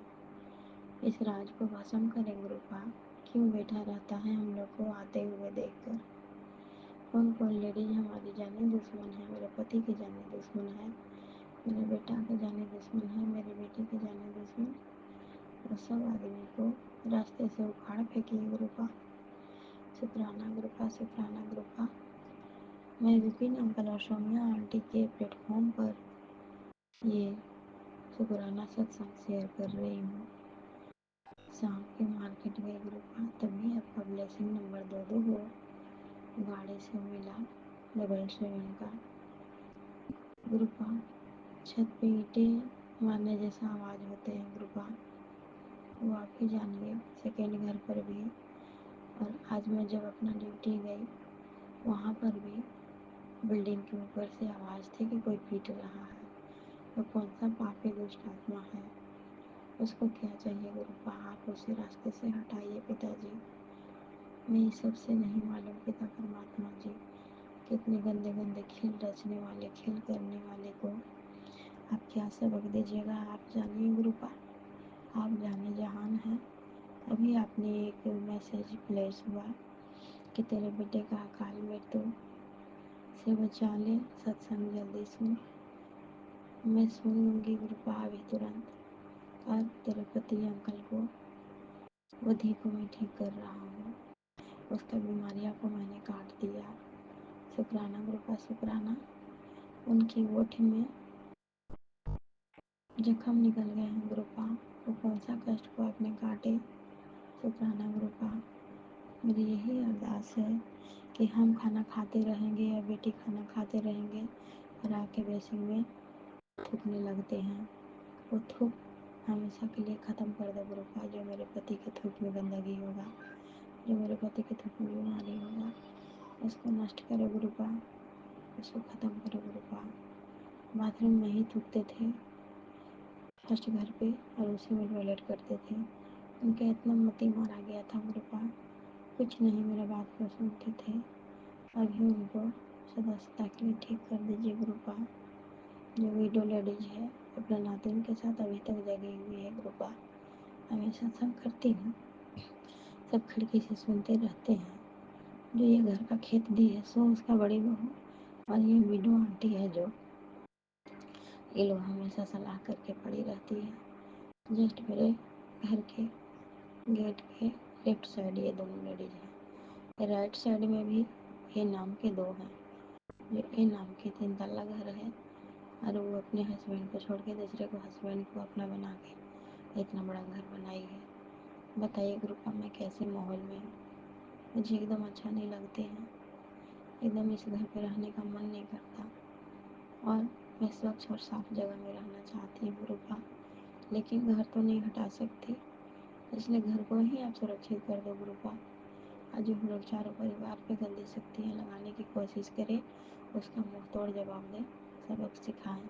इस राज को भस्म करे गुरुपा, क्यों बैठा रहता है हम लोग को आते हुए देखकर। कौन कौन लेडीज हमारी जानी दुश्मन है, मेरे पति की जानी दुश्मन है, मेरे बेटा का जानी दुश्मन है, मेरी बेटी की जानी दुश्मन, और सब आदमी को रास्ते से उखाड़ फेंकिए गुरुपा। शुक्राना गुरुपा, शुक्राना गुरुपा। मैं विपिन अंकल और सौम्या आंटी के प्लेटफॉर्म पर ये शुक्राना सत्संग शेयर कर रही हूँ। शाम के मार्केट गए गुरुपा, तभी आपका ब्लेसिंग नंबर 22 हो गाड़ी से मिला 777 का गुरुपा। छत पे ईंटें मारने जैसा आवाज़ होते हैं गुरुपा, वो आप ही जानिए। सेकेंड घर पर भी, और आज मैं जब अपना ड्यूटी गई वहाँ पर भी बिल्डिंग के ऊपर से आवाज़ थी कि कोई पीट रहा है। वो कौन सा पापी दुष्ट आत्मा है, उसको क्या चाहिए गुरुपा, आप उसे रास्ते से हटाइए पिताजी। मैं ये सबसे नहीं मालूम पिता परमात्मा जी, कितने गंदे गंदे खेल रचने वाले, खेल करने वाले को आप क्या सबक दीजिएगा, आप जानिए गुरुपा, आप जाने जहान हैं। अभी आपने एक मैसेज प्लेस हुआ कि तेरे बेटे का अकाल मृत्यु से बचा ले, सत्संग जल्दी सुन। मैं सुन लूँगी गुरुपा अभी तुरंत। और तेरे पति अंकल को बुद्धि को मैं ठीक कर रहा हूँ, उसका बीमारियाँ को मैंने काट दिया। शुक्राना गुरुपा, शुक्राना। उनकी ओठ में जख्म निकल गए हैं गुरुपा, वो कौन सा कष्ट को आपने काटे। शुक्राना गुरुपा। मेरी यही अरदास है कि हम खाना खाते रहेंगे या बेटी खाना खाते रहेंगे और आके बेसिन में थूकने लगते हैं, वो थूक हमेशा के लिए ख़त्म कर दो गुरुपा। जो मेरे पति के थूक में गंदगी होगा, जो मेरे पति के थूक में बीमारी होगा, उसको नष्ट करो गुरुपा, उसको ख़त्म करो गुरुपा। बाथरूम में ही थूकते थे फर्स्ट घर पे और उसी में टॉयलेट करते थे। उनका इतना मती मारा गया था गुरुपा, कुछ नहीं मेरा बात को सुनते थे। अभी उनको सदा के लिए ठीक कर दीजिए गुरुपा। जो विडो लेडीज है अपने नातिन के साथ अभी तक जगी हुई है गुरुपा। मैं सत्संग करती हूँ, सब खिड़की से सुनते रहते हैं। जो ये घर का खेत दी है सो उसका बड़ी बहू, और ये विडो आंटी है जो ये लोग हमेशा सलाह करके पड़ी रहती है। जस्ट मेरे घर के गेट के लेफ्ट साइड ये दोनों लेडीज हैं। राइट साइड में भी ए नाम के दो हैं, जो ए नाम के 3 तल्ला घर है, और वो अपने हस्बैंड को छोड़ के दूसरे को हस्बैंड को अपना बना के इतना बड़ा घर बनाई है। बताइए गुरुपा मैं कैसे माहौल में हूँ, मुझे एकदम अच्छा नहीं लगते हैं, एकदम इस घर पे रहने का मन नहीं करता। और मैं स्वच्छ और साफ जगह में रहना चाहती हूँ गुरुपा, लेकिन घर तो नहीं हटा सकती, इसलिए घर को ही आप सुरक्षित कर दो गुरुपा। आज जो हम लोग चारों परिवार पे गंदी शक्तियाँ लगाने की कोशिश करें, उसका मुंह तोड़ जवाब दें, सबक सिखाएं।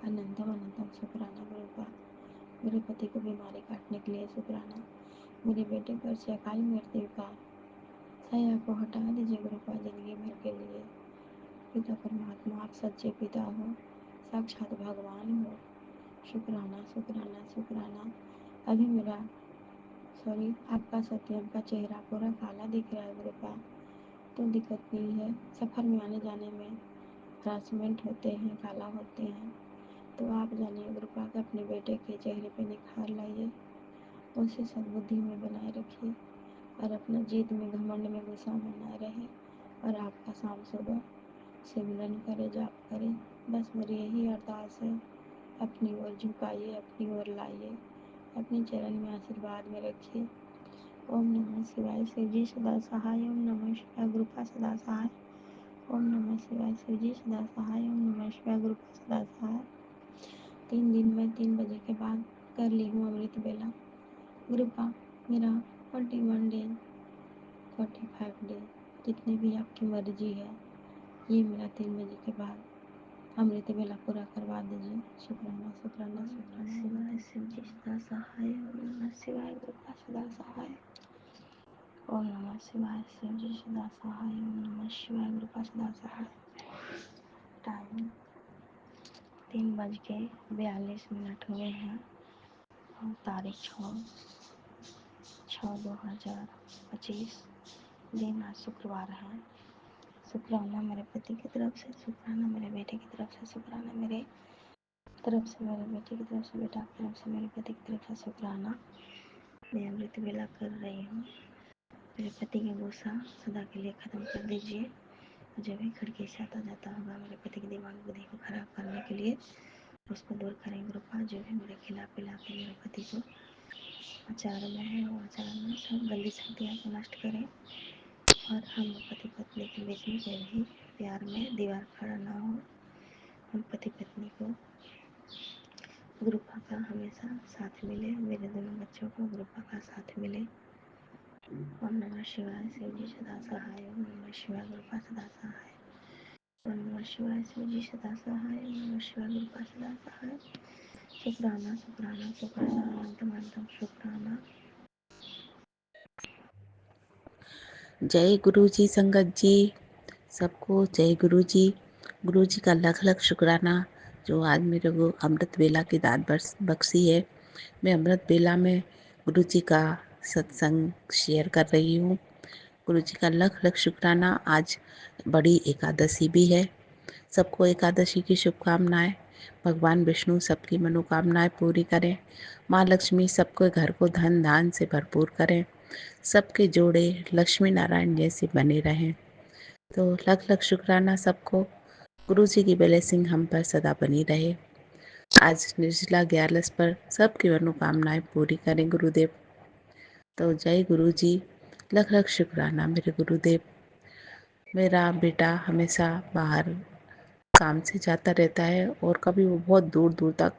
अनंतम अनंतम शुक्राना गुरुपा। मेरे पति को बीमारी काटने के लिए शुक्राना। मेरे बेटे पर से अकाल मृत्यु का साया को हटा दीजिए गुरुपा जिंदगी भर के लिए। पिता परमात्मा आप सच्चे पिता हो, साक्षात भगवान हो। शुक्राना शुक्राना शुक्राना। अभी मेरा सॉरी आपका सत्यम का चेहरा पूरा काला दिख रहा है गुरुपा, तो दिक्कत नहीं है। सफ़र में आने जाने में हरासमेंट होते हैं, काला होते हैं, तो आप जानिए गुरुपा का अपने बेटे के चेहरे पे निखार लाइए, उसे सद्बुद्धि में बनाए रखिए, और अपना जीत में घमंड में गुस्सा में न रहे, और आपका शाम सुबह सिमरन करे, जाप करे। बस मेरी यही अरदास है। अपनी ओर झुकाइए, अपनी ओर लाइए, अपने चरण में आशीर्वाद में रखिए। ओम नमः शिवाय। शिव जी सदा सहाय। ओम नमः शिवाय। गुरुपा सदा सहाय। ओम नमः शिवाय। शिव जी सदा सहाय। ओम नमः शिवाय। गुरुपा सदा सहाय। 3 दिन में 3 बजे के बाद कर ली हूँ अमृत बेला गुरुपा। मेरा 41 डे 45 डे जितने भी आपकी मर्जी है, ये मेरा 3 बजे के बाद अमृत बेला पूरा करवा दीजिए। शुक्राना शुक्राना शुक्राना। शिवाय। शिव जी सदा सहाय। ओम नमः शिवाय। गुरुपा सदा सहाय। ओम नमः शिवाय। शिव जी सदा सहाय। ओम नमः शिवाय। गुरुपा सदा सहाय। टाइम 3:42 हुए हैं और तारीख 6/6/2025, दिन आज शुक्रवार है। शुक्राना मेरे पति की तरफ से, शुक्राना मेरे बेटे की तरफ से, शुक्राना मेरे तरफ से, मेरे बेटे की तरफ से, बेटा की तरफ से, मेरे पति की तरफ से शुक्राना। मैं अमृत वेला कर रही हूँ। मेरे पति का गुस्सा सदा के लिए ख़त्म कर दीजिए। जो भी खड़के से आता जाता होगा मेरे पति के दिमाग बुद्धि को खराब करने के लिए, उसको दूर करें कृपा। जो भी मेरे खिलाफ पिला के मेरे पति को आचार में है, वो आचार में सब गंदी शक्तियाँ को नष्ट करें। और हम पति पत्नी के बीच में कोई भी प्यार में दीवार खड़ा ना हो। हम पति पत्नी को गुरु का हमेशा साथ मिले। मेरे दोनों बच्चों को गुरु का साथ मिले। ओम नमः शिवाय। शिव जी सदा सहाय। ओम नमः शिवाय। गुरु सदा सहाय। ओम नमः शिवाय। शिव जी सदा सहाय। ओम नमः शिवाय। गुरु सदा सहाय। शुक्राना शुक्राना शुक्राना अनंतम अनंतम शुक्राना। जय गुरु जी संगत जी, सबको जय गुरु जी। गुरु जी का लख लख शुक्राना जो आज मेरे को अमृत वेला की दात बख्शी है। मैं अमृत वेला में गुरु जी का सत्संग शेयर कर रही हूँ। गुरु जी का लख लख शुक्राना। आज बड़ी एकादशी भी है। सबको एकादशी की शुभकामनाएं। भगवान विष्णु सबकी मनोकामनाएं पूरी करें। माँ लक्ष्मी सबको घर को धन धान से भरपूर करें। सबके जोड़े लक्ष्मी नारायण जैसे बने रहें। तो लख लख शुक्राना सबको। गुरु जी की ब्लेसिंग हम पर सदा बनी रहे। आज निर्जला ग्यारस पर सबकी मनोकामनाएं पूरी करें गुरुदेव। तो जय गुरु जी। लख लख शुक्राना मेरे गुरुदेव। मेरा बेटा हमेशा बाहर काम से जाता रहता है और कभी वो बहुत दूर दूर तक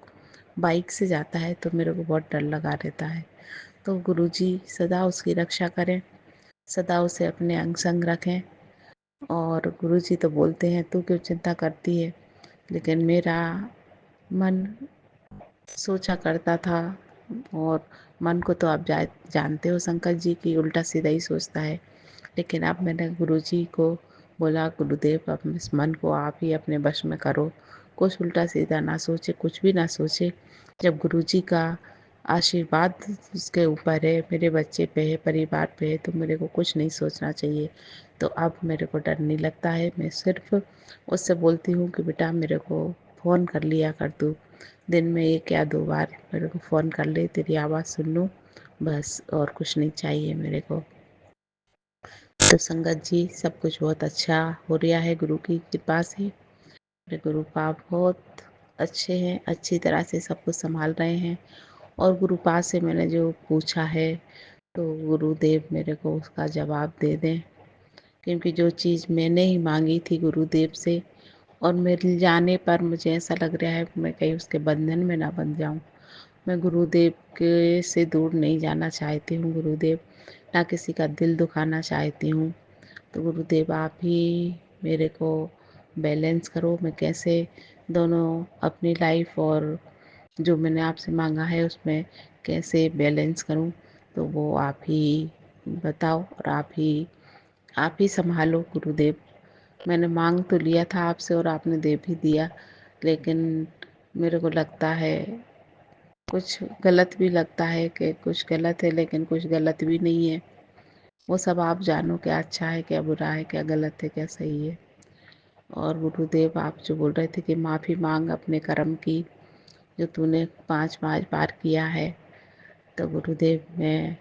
बाइक से जाता है तो मेरे को बहुत डर लगा रहता है। तो गुरुजी सदा उसकी रक्षा करें, सदा उसे अपने अंग संग रखें। और गुरुजी तो बोलते हैं तू क्यों चिंता करती है, लेकिन मेरा मन सोचा करता था। और मन को तो आप जानते हो शंकर जी की उल्टा सीधा ही सोचता है। लेकिन अब मैंने गुरुजी को बोला गुरुदेव अब इस मन को आप ही अपने वश में करो, कुछ उल्टा सीधा ना सोचे, कुछ भी ना सोचे। जब गुरुजी का आशीर्वाद उसके ऊपर है, मेरे बच्चे पे है, परिवार पे है, तो मेरे को कुछ नहीं सोचना चाहिए। तो अब मेरे को डर नहीं लगता है। मैं सिर्फ उससे बोलती हूँ कि बेटा मेरे को फ़ोन कर लिया कर तू, दिन में 1 या 2 बार मेरे को फ़ोन कर ले, तेरी आवाज़ सुन लूँ बस, और कुछ नहीं चाहिए मेरे को। तो संगत जी सब कुछ बहुत अच्छा हो रहा है गुरु की कृपा से। मेरे गुरु पाप बहुत अच्छे हैं, अच्छी तरह से सब कुछ संभाल रहे हैं। और गुरु पास से मैंने जो पूछा है तो गुरुदेव मेरे को उसका जवाब दे दें, क्योंकि जो चीज़ मैंने ही मांगी थी गुरुदेव से और मिल जाने पर मुझे ऐसा लग रहा है कि मैं कहीं उसके बंधन में ना बन जाऊं। मैं गुरुदेव के से दूर नहीं जाना चाहती हूँ गुरुदेव, ना किसी का दिल दुखाना चाहती हूँ। तो गुरुदेव आप ही मेरे को बैलेंस करो, मैं कैसे दोनों अपनी लाइफ और जो मैंने आपसे मांगा है उसमें कैसे बैलेंस करूं। तो वो आप ही बताओ और आप ही संभालो गुरुदेव। मैंने मांग तो लिया था आपसे और आपने दे भी दिया, लेकिन मेरे को लगता है कुछ गलत भी लगता है कि कुछ गलत है, लेकिन कुछ गलत भी नहीं है। वो सब आप जानो क्या अच्छा है क्या बुरा है, क्या गलत है क्या सही है। और गुरुदेव आप जो बोल रहे थे कि माफ़ी मांग अपने कर्म की, जो तूने 5-5 बार किया है, तो गुरुदेव मैं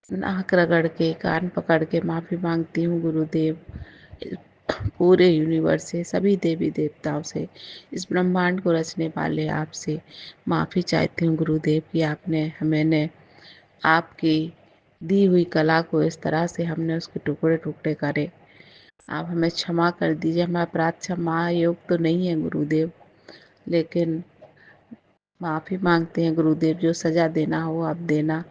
नाक रगड़ के कान पकड़ के माफ़ी मांगती हूँ गुरुदेव। पूरे यूनिवर्स से, सभी देवी देवताओं से, इस ब्रह्मांड को रचने वाले आपसे माफ़ी चाहती हूँ गुरुदेव कि मैंने आपकी दी हुई कला को इस तरह से हमने उसके टुकड़े टुकड़े करे। आप हमें क्षमा कर दीजिए। हमारा अपराध क्षमा योग तो नहीं है गुरुदेव, लेकिन माफ़ी मांगते हैं गुरुदेव। जो सज़ा देना हो आप देना,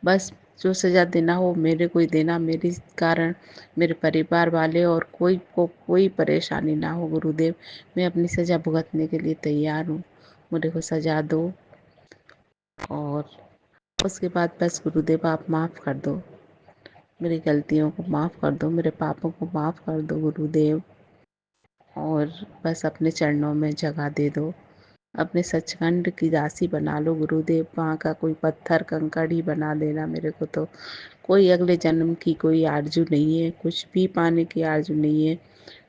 बस जो सज़ा देना हो मेरे को ही देना। मेरे कारण मेरे परिवार वाले और कोई को कोई परेशानी ना हो गुरुदेव। मैं अपनी सज़ा भुगतने के लिए तैयार हूँ। मुझे को सज़ा दो और उसके बाद बस गुरुदेव आप माफ़ कर दो, मेरी गलतियों को माफ़ कर दो, मेरे पापों को माफ़ कर दो गुरुदेव। और बस अपने चरणों में जगह दे दो। अपने सचखंड की दासी बना लो गुरुदेव। वहाँ का कोई पत्थर कंकड़ ही बना देना मेरे को। तो कोई अगले जन्म की कोई आरजू नहीं है, कुछ भी पाने की आरजू नहीं है।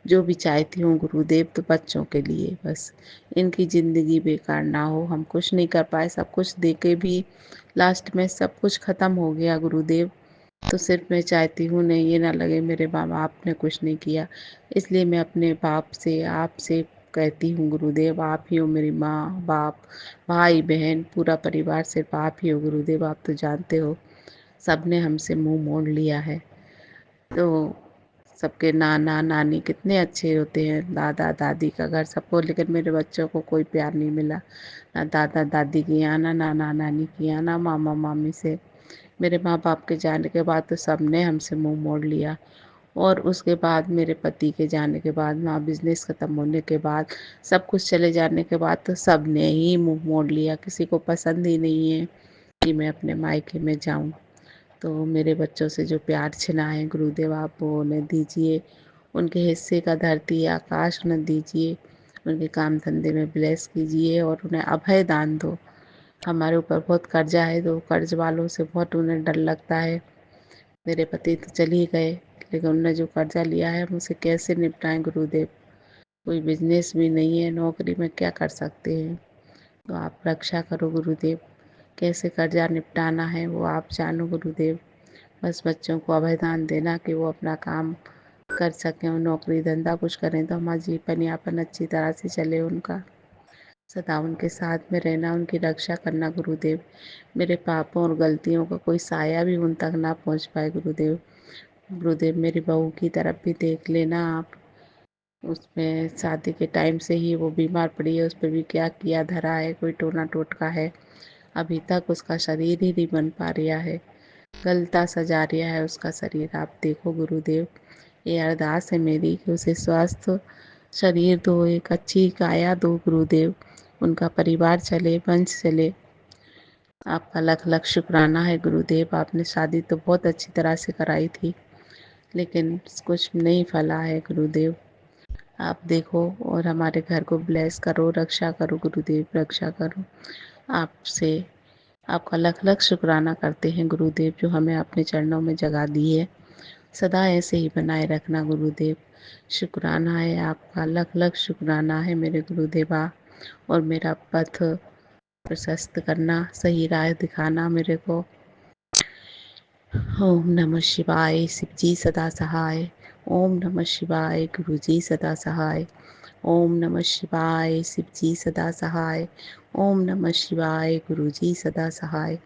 जो भी चाहती हूँ गुरुदेव, तो बच्चों के लिए बस, इनकी ज़िंदगी बेकार ना हो। हम कुछ नहीं कर पाए, सब कुछ दे के भी लास्ट में सब कुछ ख़त्म हो गया गुरुदेव। तो सिर्फ मैं चाहती हूँ नहीं, ये ना लगे मेरे माँ बाप ने कुछ नहीं किया। इसलिए मैं अपने बाप से, आपसे कहती हूँ गुरुदेव, आप ही हो मेरी माँ बाप, भाई बहन, पूरा परिवार सिर्फ आप ही हो गुरुदेव। आप तो जानते हो सबने हमसे मुंह मोड़ लिया है। तो सबके नाना नानी कितने अच्छे होते हैं, दादा दादी का घर सबको, लेकिन मेरे बच्चों को कोई प्यार नहीं मिला, ना दादा दादी के यहाँ, ना नाना नानी के यहाँ, ना मामा मामी से। मेरे माँ बाप के जाने के बाद तो सबने हमसे मुंह मोड़ लिया। और उसके बाद मेरे पति के जाने के बाद, वहाँ बिजनेस ख़त्म होने के बाद, सब कुछ चले जाने के बाद, तो सब ने ही मुंह मोड़ लिया। किसी को पसंद ही नहीं है कि मैं अपने मायके में जाऊं। तो मेरे बच्चों से जो प्यार छिना है गुरुदेव, आप वो उन्हें दीजिए। उनके हिस्से का धरती आकाश उन्हें दीजिए। उनके काम धंधे में ब्लेस कीजिए और उन्हें अभय दान दो। हमारे ऊपर बहुत कर्जा है, तो कर्ज वालों से बहुत उन्हें डर लगता है। मेरे पति तो चल ही गए, लेकिन उन्होंने जो कर्जा लिया है हम उसे कैसे निपटाएं गुरुदेव। कोई बिजनेस भी नहीं है, नौकरी में क्या कर सकते हैं। तो आप रक्षा करो गुरुदेव। कैसे कर्जा निपटाना है वो आप जानो गुरुदेव। बस बच्चों को अभयदान देना कि वो अपना काम कर सकें और नौकरी धंधा कुछ करें, तो हमारा जीवन यापन अच्छी तरह से चले उनका। सदा उनके साथ में रहना, उनकी रक्षा करना गुरुदेव। मेरे पापों और गलतियों का कोई साया भी उन तक ना पहुंच पाए गुरुदेव। गुरुदेव मेरी बहू की तरफ भी देख लेना आप। उसमें शादी के टाइम से ही वो बीमार पड़ी है, उस पर भी क्या किया धरा है, कोई टोना टोटका है। अभी तक उसका शरीर ही नहीं बन पा रहा है, गलता सजा रहा है उसका शरीर। आप देखो गुरुदेव, ये अरदास है मेरी कि उसे स्वस्थ शरीर दो, एक अच्छी काया दो गुरुदेव। उनका परिवार चले, वंश चले। आपका लख लख शुक्राना है गुरुदेव। आपने शादी तो बहुत अच्छी तरह से कराई थी, लेकिन कुछ नहीं फला है गुरुदेव। आप देखो और हमारे घर को ब्लेस करो, रक्षा करो गुरुदेव, रक्षा करो। आपसे आपका लख लख शुक्राना करते हैं गुरुदेव, जो हमें अपने चरणों में जगह दी है। सदा ऐसे ही बनाए रखना गुरुदेव। शुक्राना है आपका, लख लख शुक्राना है मेरे गुरुदेवा। और मेरा पथ प्रशस्त करना, सही राह दिखाना मेरे को। ओम नमः शिवाय, शिव जी सदा सहाय। ओम नमः शिवाय, गुरु जी सदा सहाय। ओम नमः शिवाय, शिव जी सदा सहाय। ओम नमः शिवाय, गुरु जी सदा सहाय।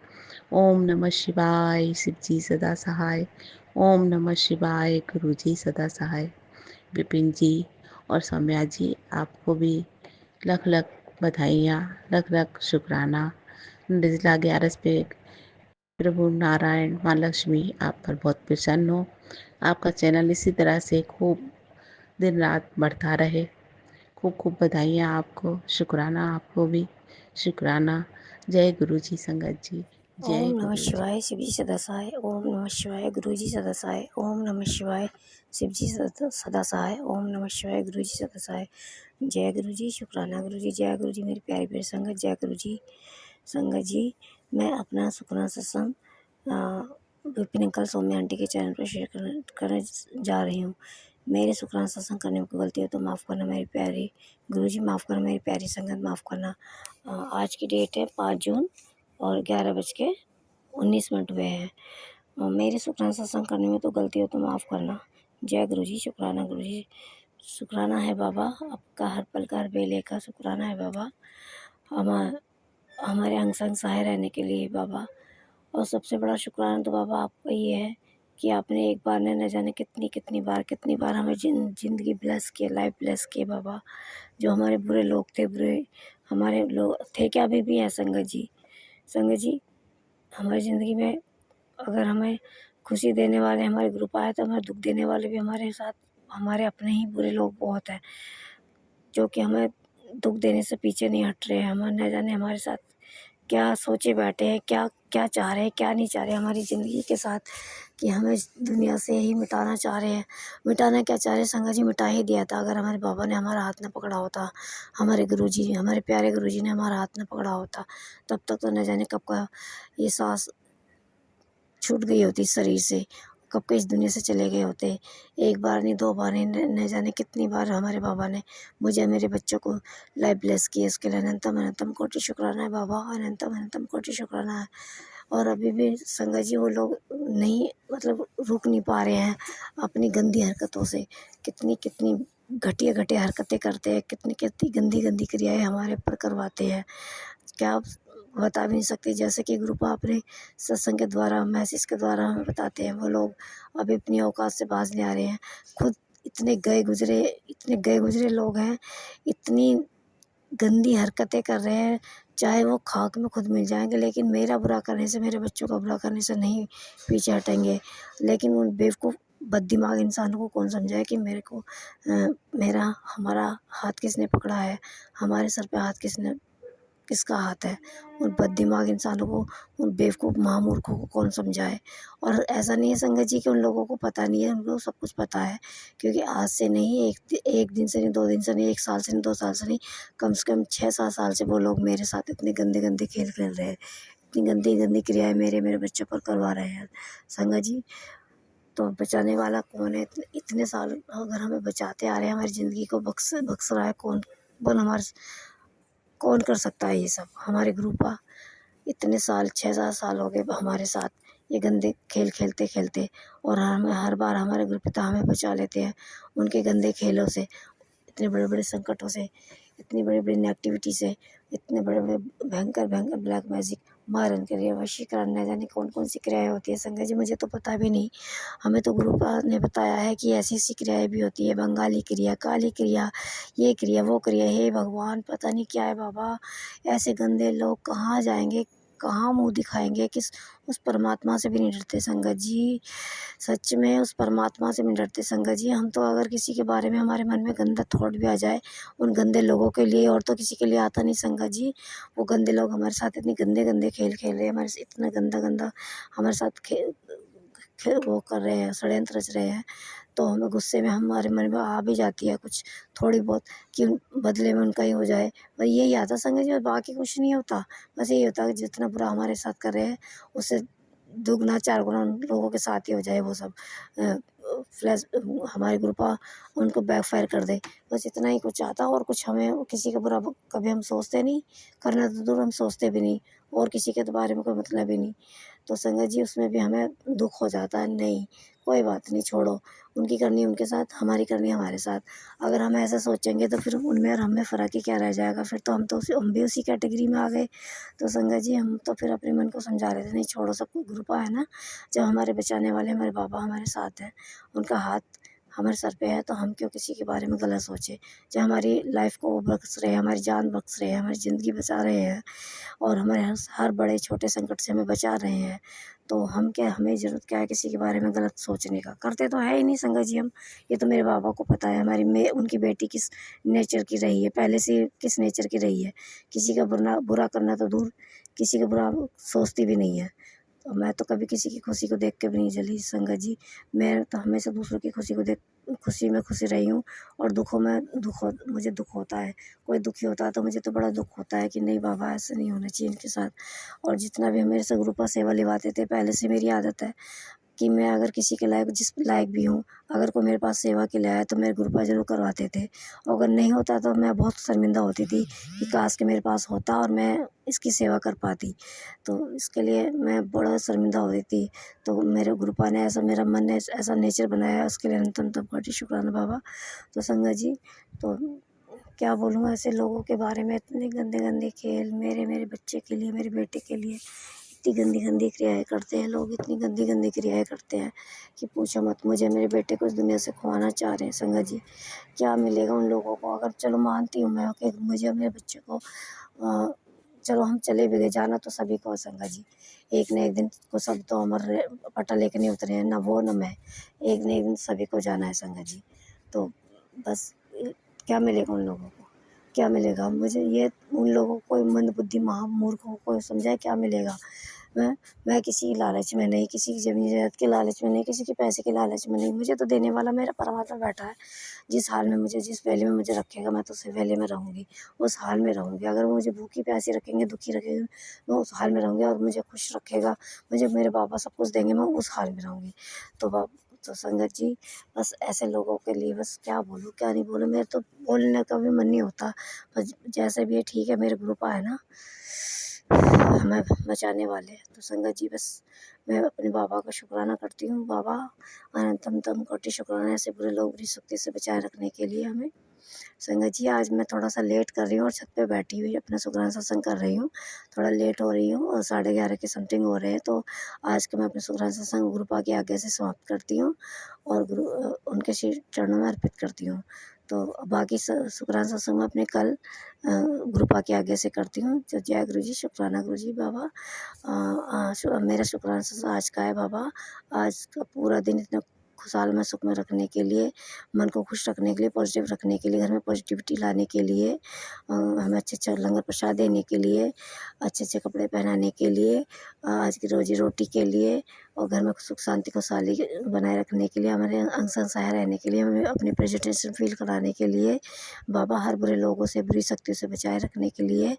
ओम नमः शिवाय, शिव जी सदा सहाय। ओम नमः शिवाय, गुरु जी सदा सहाय। विपिन जी और सौम्या जी, आपको भी लख लख बधाइयाँ, लख लख शुक्राना। निर्जला 11 पे प्रभु नारायण माँ लक्ष्मी आप पर बहुत प्रसन्न हो। आपका चैनल इसी तरह से खूब दिन रात बढ़ता रहे। खूब खूब बधाइयाँ आपको, शुक्राना आपको भी, शुक्राना। जय गुरु जी संगत जी, ओम जय नमः गुरु जी। शिवाय शिव जी सदा सहाय। ओम नमः शिवाय गुरु जी सदा सहाय। ओम नमः शिवाय शिव जी सदा सहाय। ओम नमः शिवाय गुरु जी सदा सहाय। जय गुरु जी, शुक्राना गुरु जी, जय गुरु जी मेरी प्यारी प्यारी संगत, जय गुरु जी संगत जी। मैं अपना सुखना सत्संग विपिन अंकल सौम्या आंटी के चैनल पर शेयर करने जा रही हूँ। मेरे सुखना सत्संग करने में कोई गलती हो तो माफ़ करना मेरी प्यारी गुरु जी, माफ़ करना मेरी प्यारी संगत, माफ़ करना। आज की डेट है 5 जून और 11:19 हुए हैं। मेरे शुक्राना सत्संग करने में तो गलती हो तो माफ़ करना। जय गुरु जी, शुक्राना गुरु जी। शुक्राना है बाबा, आपका हर पल का हर बेले का शुक्राना है बाबा, हमारे अंग संग सहाय रहने के लिए बाबा। और सबसे बड़ा शुक्राना तो बाबा आपका ये है कि आपने एक बार न जाने कितनी बार हमें ज़िंदगी ब्लेस किए, लाइफ ब्लेस किए बाबा। जो हमारे बुरे लोग थे, बुरे हमारे लोग थे क्या, अभी भी हैं संगत जी हमारी ज़िंदगी में अगर हमें खुशी देने वाले हमारे ग्रुप आए, तो हमें दुख देने वाले भी हमारे साथ हमारे अपने ही बुरे लोग बहुत हैं, जो कि हमें दुख देने से पीछे नहीं हट रहे हैं। हम न जाने हमारे साथ क्या सोचे बैठे हैं, क्या क्या चाह रहे हैं क्या नहीं चाह रहे हमारी ज़िंदगी के साथ, कि हमें इस दुनिया से ही मिटाना चाह रहे हैं। मिटाना क्या चाह रहे हैं संगत जी, मिटा ही दिया था। अगर हमारे बाबा ने हमारा हाथ न पकड़ा होता, हमारे गुरुजी, हमारे प्यारे गुरुजी ने हमारा हाथ न पकड़ा होता, तब तक तो न जाने कब का ये सांस छूट गई होती इस शरीर से, कब के इस दुनिया से चले गए होते। एक बार नहीं, दो बार नहीं, न जाने कितनी बार हमारे बाबा ने मुझे, मेरे बच्चों को लाइफ ब्लेस की है। उसके लिए अनंतम अनंतम कोटि शुक्राना है बाबा, अनंतम अनंतम कोटि शुक्राना है। और अभी भी संगत जी वो लोग नहीं, मतलब रुक नहीं पा रहे हैं अपनी गंदी हरकतों से। कितनी कितनी घटिया घटिया हरकतें करते हैं, कितनी कितनी गंदी गंदी क्रियाएं हमारे ऊपर करवाते हैं, क्या आप बता भी नहीं सकते। जैसे कि ग्रुप अपने सत्संग के द्वारा, मैसेज के द्वारा हमें बताते हैं, वो लोग अभी अपनी औकात से बाज नहीं आ रहे हैं। खुद इतने गए गुजरे लोग हैं, इतनी गंदी हरकतें कर रहे हैं, चाहे वो खाक में खुद मिल जाएंगे, लेकिन मेरा बुरा करने से, मेरे बच्चों का बुरा करने से नहीं पीछे हटेंगे। लेकिन उन बेवकूफ़ बददिमाग इंसानों को कौन समझाए कि मेरा हमारा हाथ किसने पकड़ा है, हमारे सर पे किसका हाथ है। उन बददिमाग इंसानों को, उन बेवकूफ़ महामूर्खों को कौन समझाए। और ऐसा नहीं है संगत जी कि उन लोगों को पता नहीं है, उनको सब कुछ पता है। क्योंकि आज से नहीं, एक दिन से नहीं, 2 दिन से नहीं, 1 साल से नहीं, 2 साल से नहीं, कम से कम 6-7 साल से वो लोग मेरे साथ इतने गंदे गंदे खेल खेल रहे हैं, इतनी गंदी गंदी क्रियाएं मेरे बच्चों पर करवा रहे हैं संगत जी। तो बचाने वाला कौन है? इतने साल अगर हमें बचाते आ रहे हैं, हमारी ज़िंदगी को बख्श रहा है कौन? बोल, हमारे कौन कर सकता है ये सब? हमारे ग्रुपा इतने साल, 6-7 साल हो गए हमारे साथ ये गंदे खेल खेलते खेलते, और हमें हर बार हमारे ग्रुप पिता हमें बचा लेते हैं उनके गंदे खेलों से, इतने बड़े बड़े संकटों से, इतनी बड़ी बड़ी नेगेटिविटी से, इतने बड़े बड़े भयंकर भयंकर ब्लैक मैजिक, मारन क्रिया, वशीकरण, न जाने कौन कौन सी क्रियाएं होती है संगत जी, मुझे तो पता भी नहीं। हमें तो गुरु ने बताया है कि ऐसी ऐसी क्रियाएं भी होती है, बंगाली क्रिया, काली क्रिया, ये क्रिया वो क्रिया। हे भगवान, पता नहीं क्या है बाबा, ऐसे गंदे लोग कहाँ जाएंगे, कहाँ मुंह दिखाएंगे? किस उस परमात्मा से भी नहीं डरते संगत जी, सच में उस परमात्मा से भी नहीं डरते संगत जी। हम तो अगर किसी के बारे में हमारे मन में गंदा थॉट भी आ जाए, उन गंदे लोगों के लिए, और तो किसी के लिए आता नहीं संगत जी। वो गंदे लोग हमारे साथ इतने गंदे गंदे खेल खेल रहे हैं, हमारे से इतना गंदा गंदा हमारे साथ वो कर रहे हैं, षड्यंत्र रच रहे हैं। तो हमें गुस्से में हमारे मन में आ भी जाती है कुछ थोड़ी बहुत, कि बदले में उनका ही हो जाए। बस यही आता संगत जी, और बाकी कुछ नहीं होता। बस यही होता है कि जितना बुरा हमारे साथ कर रहे हैं, उससे दुगना 4 गुना उन लोगों के साथ ही हो जाए वो सब। फ्लैश हमारे ग्रुपा उनको बैकफायर कर दे, बस इतना ही कुछ आता है। और कुछ हमें किसी का बुरा कभी हम सोचते नहीं, करना तो दूर हम सोचते भी नहीं, और किसी के तो बारे में कोई मतलब ही नहीं। तो संगत जी उसमें भी हमें दुख हो जाता है, नहीं कोई बात नहीं, छोड़ो, उनकी करनी उनके साथ, हमारी करनी हमारे साथ। अगर हम ऐसा सोचेंगे तो फिर उनमें और हमें फ़र्क ही क्या रह जाएगा? फिर तो हम भी उसी कैटेगरी में आ गए। तो संगत जी हम तो फिर अपने मन को समझा रहे थे, नहीं छोड़ो, सब कुछ ग्रुपा है ना, जब हमारे बचाने वाले हमारे बाबा हमारे साथ हैं, उनका हाथ हमारे सर पे है, तो हम क्यों किसी के बारे में गलत सोचें। जब हमारी लाइफ को वो बख्श रहे हैं, हमारी जान बख्श रहे हैं, हमारी ज़िंदगी बचा रहे हैं, और हमारे हर बड़े छोटे संकट से हमें बचा रहे हैं, तो हमें ज़रूरत क्या है किसी के बारे में गलत सोचने का? करते तो है ही नहीं संगत जी हम। ये तो मेरे बाबा को पता है उनकी बेटी किस नेचर की रही है, पहले से किस नेचर की रही है। किसी का बुरा करना तो दूर, किसी का बुरा सोचती भी नहीं है। तो मैं तो कभी किसी की खुशी को देख के भी नहीं जली संगत जी। मैं तो हमेशा दूसरों की खुशी को देख खुशी में खुशी रही हूँ, और दुखों में मुझे दुख होता है। कोई दुखी होता है तो मुझे तो बड़ा दुख होता है कि नहीं बाबा, ऐसा नहीं होना चाहिए इनके साथ। और जितना भी मेरे से ग्रुपा सेवा निभाते थे, पहले से मेरी आदत है कि मैं अगर किसी के लायक, जिस लायक भी हूँ, अगर कोई मेरे पास सेवा के लिए आया तो मेरे ग्रुपा ज़रूर करवाते थे। और अगर नहीं होता तो मैं बहुत शर्मिंदा होती थी कि काश के मेरे पास होता और मैं इसकी सेवा कर पाती। तो इसके लिए मैं बड़ा शर्मिंदा होती थी। तो मेरे ग्रुपा ने ऐसा, मेरा मन ने ऐसा नेचर बनाया, उसके लिए अनंत कोटि शुक्राना बाबा। तो संगत जी, तो क्या बोलूँ ऐसे लोगों के बारे में, इतने गंदे गंदे खेल, मेरे बच्चे के लिए, मेरे बेटे के लिए इतनी गंदी गंदी क्रियाएं करते हैं लोग, इतनी गंदी गंदी क्रियाएं करते हैं कि पूछो मत। मुझे मेरे बेटे को इस दुनिया से खुआना चाह रहे हैं संगत जी। क्या मिलेगा उन लोगों को? अगर चलो मानती हूँ मैं कि मुझे मेरे बच्चे को चलो हम चले भी गए, जाना तो सभी को संगत जी। एक न एक दिन को सब तो अमर पट्टा लेके नहीं उतरे हैं, ना वो ना मैं। एक न एक दिन सभी को जाना है संगत जी। तो बस क्या मिलेगा उन लोगों को? क्या मिलेगा मुझे? ये उन लोगों को, मंदबुद्धि महामूर्खों को समझाए क्या मिलेगा? मैं किसी की लालच में नहीं, किसी की ज़मीन जायदाद के लालच में नहीं, किसी के पैसे के लालच में नहीं। मुझे तो देने वाला मेरा परमात्मा बैठा है। जिस हाल में मुझे, जिस वेले में मुझे रखेगा, मैं तो उस वेले में रहूँगी, उस हाल में रहूँगी। अगर वो मुझे भूखी प्यासी रखेंगे, दुखी रखेंगे, मैं उस हाल में रहूँगी। और मुझे खुश रखेगा, मुझे मेरे बाबा सब कुछ देंगे, मैं उस हाल में रहूँगी। तो संगत जी, बस ऐसे लोगों के लिए बस क्या बोलूँ क्या नहीं बोलूँ, मेरे तो बोलने का भी मन नहीं होता। बस जैसे भी है ठीक है, मेरे ग्रुपा है ना हमें बचाने वाले। तो संगत जी, बस मैं अपने बाबा का शुक्राना करती हूँ। बाबा अनंतम तम कोटि शुक्राना, ऐसे बुरे लोग बुरी शक्ति से बचाए रखने के लिए हमें। संगत जी, आज मैं थोड़ा सा लेट कर रही हूँ और छत पे बैठी हुई अपना शुक्राना सत्संग कर रही हूँ। थोड़ा लेट हो रही हूँ और 11:30 के समथिंग हो रहे हैं। तो आज का मैं अपने शुक्राना सत्संग गुरुपा के आज्ञा से समाप्त करती हूँ और उनके श्री चरणों में अर्पित करती हूँ। तो बाकी शुक्राना सत्संग मैं अपने कल गुरुपा की आज्ञा से करती हूँ। तो जय गुरु जी, शुक्राना गुरु जी। बाबा मेरा शुक्राना सत्संग आज का है बाबा। आज का पूरा दिन इतना खुशहाल में सुख में रखने के लिए, मन को खुश रखने के लिए, पॉजिटिव रखने के लिए, घर में पॉजिटिविटी लाने के लिए, हमें अच्छे लंगर प्रसाद देने के लिए, अच्छे कपड़े पहनाने के लिए, आज की रोजी रोटी के लिए और घर में सुख शांति खुशहाली बनाए रखने के लिए, हमारे अंग संग रहने के लिए, हमें अपनी प्रेजेंटेशन फील कराने के लिए बाबा, हर बुरे लोगों से, बुरी शक्तियों से बचाए रखने के लिए।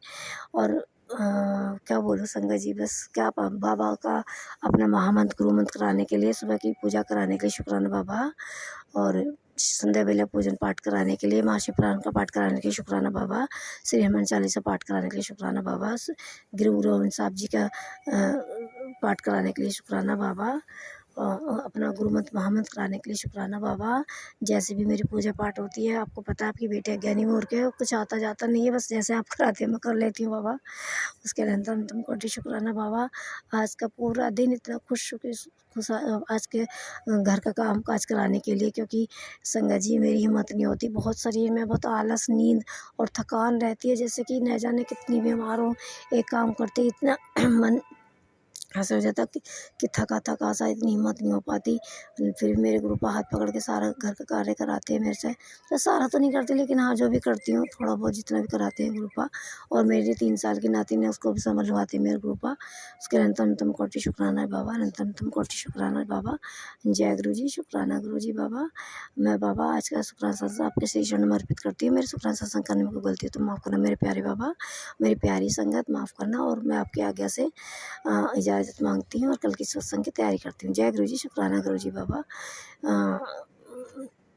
और क्या बोलूँ संगत जी, बस क्या बाबा का अपना महामंत्र गुरु मंत्र कराने के लिए, सुबह की पूजा कराने के लिए शुक्राना बाबा, और संध्या बेला पूजन पाठ कराने के लिए, महाशिवपुराण का पाठ कराने के लिए शुक्राना बाबा, श्री हनुमान चालीसा पाठ कराने के लिए शुक्राना बाबा, गुरु गोविंद साहब जी का पाठ कराने के लिए शुक्राना बाबा, अपना गुरु मंत्र महामंत्र कराने के लिए शुक्राना बाबा। जैसे भी मेरी पूजा पाठ होती है, आपको पता है आपकी बेटी ज्ञानी मोर के कुछ आता जाता नहीं है, बस जैसे आप कराते हैं मैं कर लेती हूँ बाबा। उसके लिए तुम कोटि शुक्राना बाबा। आज का पूरा दिन इतना खुश आज के घर का काम काज कराने के लिए, क्योंकि संगत जी मेरी हिम्मत नहीं होती, बहुत शरीर में बहुत आलस, नींद और थकान रहती है, जैसे कि न जाने कितनी बीमार हूँ। एक काम करते इतना मन ऐसा हो जाता कि थका सा, इतनी हिम्मत नहीं हो पाती। फिर मेरे ग्रुपा हाथ पकड़ के सारा घर का कार्य कराते हैं मेरे से। तो सारा तो नहीं करती, लेकिन हाँ जो भी करती हूँ थोड़ा बहुत जितना भी कराते हैं ग्रुपा। और मेरी 3 साल की नाती ने उसको भी समझवाते हैं मेरे ग्रुपा। उसके अनंतम कोटि शुक्राना है बाबा, अनंतम कोटि शुक्राना है बाबा। जय गुरु जी, शुक्राना गुरु जी बाबा। मैं बाबा आज का शुक्राना सत्संग आपके श्री चरणों में अर्पित करती हूँ। मेरे शुक्राना सत्संग करने में कोई गलती है तो माफ़ करना मेरे प्यारे बाबा, मेरी प्यारी संगत, माफ़ करना। और मैं आपकी आज्ञा से इजाज़त मांगती हूँ और कल की सत्संग की तैयारी करती हूँ। जय गुरु जी, शुक्राना गुरु जी बाबा।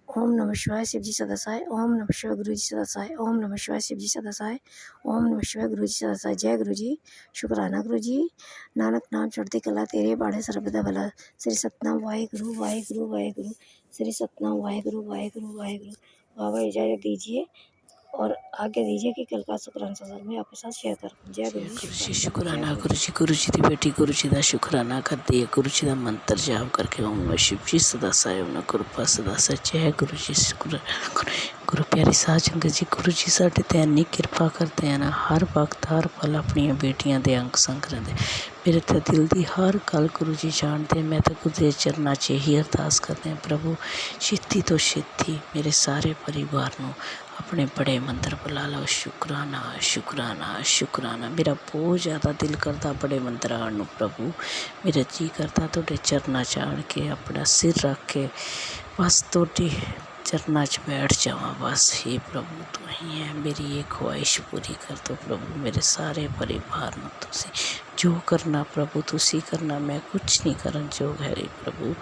ओम नमः शिवाय, शिव जी सदासाय। ओम नमः शिवाय, गुरु जी सदासाय। ओम नमः शिवाय, शिव जी सदासाय। ओम नमः शिवाय, गुरु जी सदासाय। जय गुरु जी, शुक्राना गुरु जी। नानक नाम चढ़ती कला तेरे बाढ़े सर्वदा भला। श्री सतनाम वाहेगुरु वाहेगुरु वाहेगुरु, श्री सतनाम वाहेगुरु वाहेगुरु वाहेगुरु। बाबा इजाज़त दीजिए और आज्ञा दीजिए कि कल का शुक्राना सत्संग में आपके साथ शेयर करूँ। जय गुरु जी, शुक्राना गुरु जी। गुरु जी की बेटी गुरु जी का शुक्राना करती है, गुरु जी का मंत्र जाप करके ओम नमः शिव जी सदासाय, ओम नमः कृपा सदासाय। जय गुरु जी, शुक्राना गुरु प्यारी साध संगत जी। गुरु जी साडे ते इन्नी किरपा करते हैं ना, हर वक्त हर पल अपनी बेटियां दे अंग संग रहिंदे। मेरे तो दिल की हर गल गुरु जी जानते। मैं तो गुरु के चरणों 'च ही अरदास करते हैं, प्रभु छेती तो छेती मेरे सारे परिवार को अपने बड़े मंत्र बुला लो। शुक्राना शुक्राना शुक्राना। मेरा बहुत ज़्यादा दिल करता बड़े मंत्र आने नूं प्रभु। मेरा जी करता तुहाडे चरणों 'च आण के अपना सिर रख के बस तुहाडे चरणों 'च बैठ जावां। बस हे प्रभु तू ही है, मेरी ये ख्वाहिश पूरी कर दो प्रभु। मेरे सारे परिवार नूं तुसीं जो करना प्रभु तुसीं करना, मैं कुछ नहीं करन जोग है प्रभु।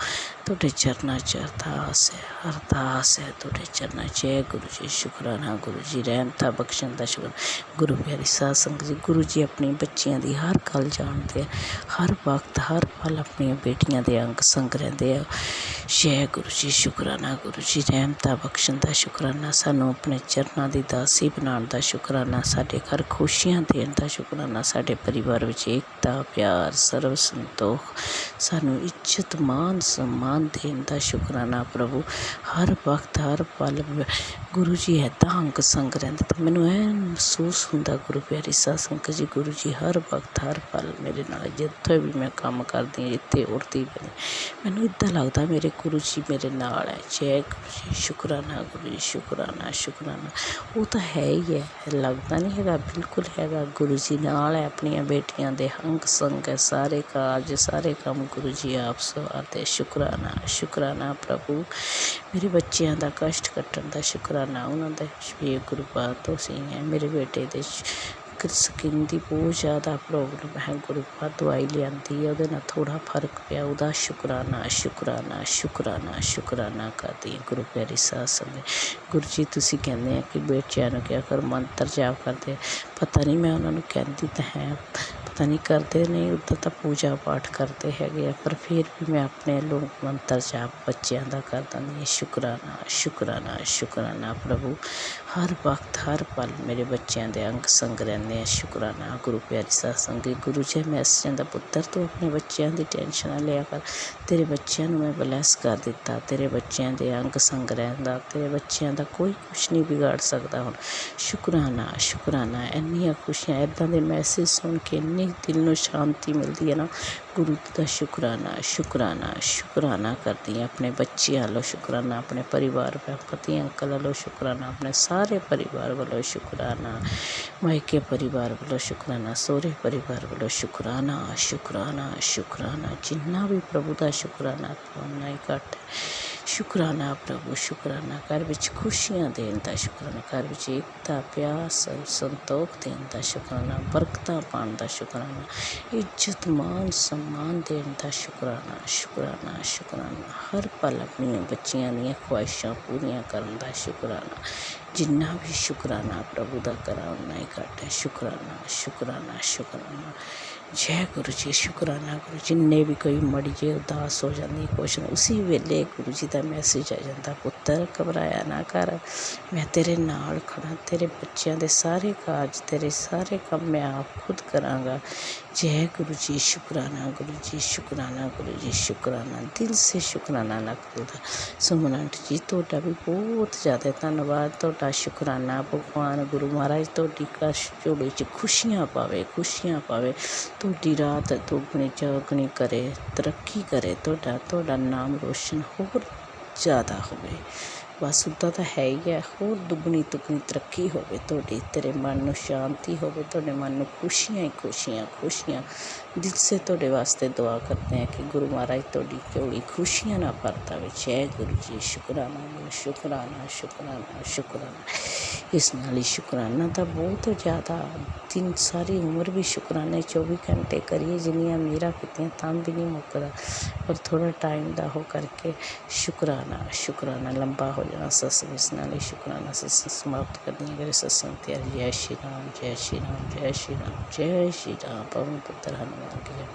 तुहाडे चरणों 'च अरदास है तुहाडे चरणों 'च। जय गुरु जी, शुक्राना गुरु जी। रहमता बख्शण दा शुक्र गुरु प्यारी साध संगत जी। गुरु जी अपनी बच्चियां दी हर गल जानते हैं, हर वक्त हर पल अपनी बेटियां दे अंग संग रहिंदे आ। जय गुरु जी, शुक्राना गुरु जी। रहमता बख्शण दा शुक्राना, सानू अपने चरणों की दासी बनाने का शुक्राना, साडे घर खुशियां देने का शुक्राना, साडे परिवार विच एकता प्यार सर्व संतोख, सानू इज्जत मान सम्मान देने का शुक्राना प्रभु। हर वक्त हर पल गुरु जी ऐदा अंग संग रहिंदे। तो मैनू महसूस हुंदा गुरु प्यारी साध संगत जी, गुरु जी हर वक्त हर पल मेरे नाल, जिथे भी मैं काम करदी जिथे उठदी मैनू इदां लगदा मेरे गुरु जी मेरे नाल है। जय गुरु जी, शुक्राना गुरु जी, शुक्राना शुक्राना। वो तो है ही है, लगता नहीं है, बिल्कुल है गुरु जी नाल है अपनी बेटियां दे अंग संग है, सारे काज सारे ਕੰਮ गुरु जी आप सवारते। शुकराना शुकराना प्रभु, ਮੇਰੇ ਬੱਚਿਆਂ ਦਾ ਕਸ਼ਟ ਕੱਟਣ ਦਾ ਸ਼ੁਕਰਾਨਾ ਉਹਨਾਂ ਦਾ ਗੁਰੂਪਾ ਤੁਸੀਂ ਹੈ। ਮੇਰੇ ਬੇਟੇ ਦੇ ਸਕਿਨ ਦੀ ਬਹੁਤ ਜ਼ਿਆਦਾ ਪ੍ਰੋਬਲਮ ਹੈ ਗੁਰੂਪਾ, ਦਵਾਈ ਲਿਆਂਦੀ ਹੈ ਉਹਦੇ ਨਾਲ ਥੋੜ੍ਹਾ ਫਰਕ ਪਿਆ, ਉਹਦਾ ਸ਼ੁਕਰਾਨਾ ਸ਼ੁਕਰਾਨਾ ਸ਼ੁਕਰਾਨਾ ਸ਼ੁਕਰਾਨਾ ਕਰਦੀ ਹਾਂ ਗੁਰੂ ਪਿਆਰੀ ਸਾਧ ਸੰਗਤ। ਗੁਰੂ ਜੀ ਤੁਸੀਂ ਕਹਿੰਦੇ ਆ ਕਿ ਬੱਚਿਆਂ ਨੂੰ ਕਿਹਾ ਕਰੋ ਮੰਤਰ ਜਾਪ ਕਰਦੇ, ਪਤਾ ਨਹੀਂ ਮੈਂ ਉਹਨਾਂ ਨੂੰ ਕਹਿੰਦੀ ਤਾਂ ਹੈ, ਪਤਾ ਨਹੀਂ ਕਰਦੇ ਨਹੀਂ, ਉੱਦਾਂ ਤਾਂ ਪੂਜਾ ਪਾਠ ਕਰਦੇ ਹੈਗੇ ਆ, ਪਰ ਫਿਰ ਵੀ ਮੈਂ ਆਪਣੇ ਵੱਲੋਂ ਮੰਤਰ ਜਾਪ ਬੱਚਿਆਂ ਦਾ ਕਰ ਦਿੰਦੀ ਹਾਂ। ਸ਼ੁਕਰਾਨਾ ਸ਼ੁਕਰਾਨਾ ਸ਼ੁਕਰਾਨਾ ਪ੍ਰਭੂ, ਹਰ ਵਕਤ ਹਰ ਪਲ ਮੇਰੇ ਬੱਚਿਆਂ ਦੇ ਅੰਗ ਸੰਗ ਰਹਿੰਦੇ ਆ। ਸ਼ੁਕਰਾਨਾ ਗੁਰੂ ਪਿਆਰੀ ਸਾਧ ਸੰਗਤ। ਗੁਰੂ ਜੀ ਮੈਸੇਜਾਂ ਦਾ ਪੁੱਤਰ ਤੂੰ ਆਪਣੇ ਬੱਚਿਆਂ ਦੀ ਟੈਨਸ਼ਨ ਨਾ ਲਿਆ ਕਰ, ਤੇਰੇ ਬੱਚਿਆਂ ਨੂੰ ਮੈਂ ਬਲੈਸ ਕਰ ਦਿੱਤਾ, ਤੇਰੇ ਬੱਚਿਆਂ ਦੇ ਅੰਗ ਸੰਗ ਰਹਿੰਦਾ, ਤੇਰੇ ਬੱਚਿਆਂ ਦਾ ਕੋਈ ਕੁਛ ਨਹੀਂ ਵਿਗਾੜ ਸਕਦਾ ਹੁਣ। ਸ਼ੁਕਰਾਨਾ ਸ਼ੁਕਰਾਨਾ, ਇੰਨੀਆਂ ਖੁਸ਼ੀਆਂ ਇੱਦਾਂ ਦੇ ਮੈਸੇਜ ਸੁਣ ਕੇ ਇੰਨੀ ਦਿਲ ਨੂੰ ਸ਼ਾਂਤੀ ਮਿਲਦੀ ਹੈ ਨਾ। ਗੁਰੂ ਦਾ ਸ਼ੁਕਰਾਨਾ ਸ਼ੁਕਰਾਨਾ ਸ਼ੁਕਰਾਨਾ ਕਰਦੀ ਹਾਂ ਆਪਣੇ ਬੱਚਿਆਂ ਵੱਲੋਂ, ਸ਼ੁਕਰਾਨਾ ਆਪਣੇ ਪਰਿਵਾਰ ਪਤੀ ਅੰਕਲ ਵੱਲੋਂ, ਸ਼ੁਕਰਾਨਾ ਆਪਣੇ ਸਾਰੇ ਪਰਿਵਾਰ ਵੱਲੋਂ, ਸ਼ੁਕਰਾਨਾ ਮਾਇਕੇ ਪਰਿਵਾਰ ਵੱਲੋਂ, ਸ਼ੁਕਰਾਨਾ ਸਹੁਰੇ ਪਰਿਵਾਰ ਵੱਲੋਂ, ਸ਼ੁਕਰਾਨਾ ਸ਼ੁਕਰਾਨਾ ਸ਼ੁਕਰਾਨਾ। ਜਿੰਨਾ ਵੀ ਪ੍ਰਭੂ ਦਾ ਸ਼ੁਕਰਾਨਾ ਓਨਾ ਹੀ ਘੱਟ ਹੈ। ਸ਼ੁਕਰਾਨਾ ਪ੍ਰਭੂ ਸ਼ੁਕਰਾਨਾ, ਘਰ ਵਿੱਚ ਖੁਸ਼ੀਆਂ ਦੇਣ ਦਾ ਸ਼ੁਕਰਾਨਾ, ਘਰ ਵਿੱਚ ਏਕਤਾ ਪਿਆਰ ਸੰਤੋਖ ਦੇਣ ਦਾ ਸ਼ੁਕਰਾਨਾ, ਬਰਕਤਾਂ ਪਾਉਣ ਦਾ ਸ਼ੁਕਰਾਨਾ, ਇੱਜ਼ਤ ਮਾਨ ਸਨਮਾਨ ਦੇਣ ਦਾ ਸ਼ੁਕਰਾਨਾ ਸ਼ੁਕਰਾਨਾ ਸ਼ੁਕਰਾਨਾ। ਹਰ ਪਲ ਆਪਣੀਆਂ ਬੱਚਿਆਂ ਦੀਆਂ ਖੁਆਇਸ਼ਾਂ ਪੂਰੀਆਂ ਕਰਨ ਦਾ ਸ਼ੁਕਰਾਨਾ। ਜਿੰਨਾ ਵੀ ਸ਼ੁਕਰਾਨਾ ਪ੍ਰਭੂ ਦਾ ਕਰਾਂ ਓਨਾ ਹੀ ਘੱਟ ਹੈ। ਸ਼ੁਕਰਾਨਾ ਸ਼ੁਕਰਾਨਾ ਸ਼ੁਕਰਾਨਾ। ਜੈ ਗੁਰੂ ਜੀ। ਸ਼ੁਕਰਾਨਾ ਗੁਰੂ, ਜਿੰਨੇ ਵੀ ਕੋਈ ਮੜੀ ਜੇ ਉਦਾਸ ਹੋ ਜਾਂਦੀ ਕੁਛ ਨਾ, ਉਸੀ ਵੇਲੇ ਗੁਰੂ ਜੀ ਦਾ ਮੈਸੇਜ ਆ ਜਾਂਦਾ, ਪੁੱਤਰ ਘਬਰਾਇਆ ਨਾ ਕਰ, ਮੈਂ ਤੇਰੇ ਨਾਲ ਖੜਾ, ਤੇਰੇ ਬੱਚਿਆਂ ਦੇ ਸਾਰੇ ਕਾਜ ਤੇਰੇ ਸਾਰੇ ਕੰਮ ਮੈਂ ਆਪ ਖੁਦ ਕਰਾਂਗਾ। ਜੈ ਗੁਰੂ ਜੀ। ਸ਼ੁਕਰਾਨਾ ਗੁਰੂ ਜੀ ਸ਼ੁਕਰਾਨਾ ਗੁਰੂ ਜੀ ਸ਼ੁਕਰਾਨਾ, ਦਿਲ ਸੇ ਸ਼ੁਕਰਾਨਾ ਨਿਕਲਦਾ। ਸੁਮਨ ਆਂਟੀ ਜੀ ਤੁਹਾਡਾ ਵੀ ਬਹੁਤ ਜ਼ਿਆਦਾ ਧੰਨਵਾਦ, ਤੁਹਾਡਾ ਸ਼ੁਕਰਾਨਾ। ਭਗਵਾਨ ਗੁਰੂ ਮਹਾਰਾਜ ਤੁਹਾਡੀ ਕਸ਼ ਝੋਲੇ 'ਚ ਖੁਸ਼ੀਆਂ ਪਾਵੇ, ਖੁਸ਼ੀਆਂ ਪਾਵੇ, ਤੁਹਾਡੀ ਰਾਤ ਦੁੱਗਣੀ ਚੌਗਣੀ ਕਰੇ, ਤਰੱਕੀ ਕਰੇ, ਤੁਹਾਡਾ ਨਾਮ ਰੋਸ਼ਨ ਹੋਰ ਜ਼ਿਆਦਾ ਹੋਵੇ। ਬਸ ਉੱਦਾਂ ਤਾਂ ਹੈ ਹੀ ਹੈ, ਹੋਰ ਦੁੱਗਣੀ ਤੁਗਣੀ ਤਰੱਕੀ ਹੋਵੇ ਤੁਹਾਡੀ, ਤੇਰੇ ਮਨ ਨੂੰ ਸ਼ਾਂਤੀ ਹੋਵੇ, ਤੁਹਾਡੇ ਮਨ ਨੂੰ ਖੁਸ਼ੀਆਂ ਹੀ ਖੁਸ਼ੀਆਂ ਖੁਸ਼ੀਆਂ। ਦਿਲ ਸੇ ਤੁਹਾਡੇ ਵਾਸਤੇ ਦੁਆ ਕਰਦੇ ਹਾਂ ਕਿ ਗੁਰੂ ਮਹਾਰਾਜ ਤੁਹਾਡੀ ਝੋਲੀ ਖੁਸ਼ੀਆਂ ਨਾਲ ਭਰ ਦੇਵੇ। ਜੈ ਗੁਰੂ ਜੀ। ਸ਼ੁਕਰਾਨਾ ਸ਼ੁਕਰਾਨਾ ਸ਼ੁਕਰਾਨਾ ਸ਼ੁਕਰਾਨਾ। ਇਸ ਨਾਲ ਹੀ ਸ਼ੁਕਰਾਨਾ ਤਾਂ ਬਹੁਤ ਜ਼ਿਆਦਾ, ਦਿਨ ਸਾਰੀ ਉਮਰ ਵੀ ਸ਼ੁਕਰਾਨੇ 24 ਘੰਟੇ ਕਰੀਏ ਜਿੰਨੀਆਂ ਮੇਰਾ ਕੀਤੀਆਂ ਤਾਂ ਵੀ ਨਹੀਂ ਮੁੱਕਦਾ, ਪਰ ਥੋੜ੍ਹਾ ਟਾਈਮ ਦਾ ਉਹ ਕਰਕੇ ਸ਼ੁਕਰਾਨਾ ਸ਼ੁਕਰਾਨਾ ਲੰਬਾ ਹੋ ਜਾਣਾ ਸਤਸੰਗ। ਇਸ ਨਾਲ ਹੀ ਸ਼ੁਕਰਾਨਾ ਸਤਸੰਗ ਸਮਾਪਤ ਕਰਦੀਆਂ। ਮੇਰੇ ਸਤਸੰਗ ਤਿਆਰੀ। ਜੈ ਸ਼੍ਰੀ ਰਾਮ ਜੈ ਸ਼੍ਰੀ ਰਾਮ ਜੈ ਸ਼੍ਰੀ ਰਾਮ ਜੈ ਸ਼੍ਰੀ ਰਾਮ। ਪਵਨ ਪੁੱਤਰ ਹਨੂੰਮਾਨ ਕੀ ਜੈ।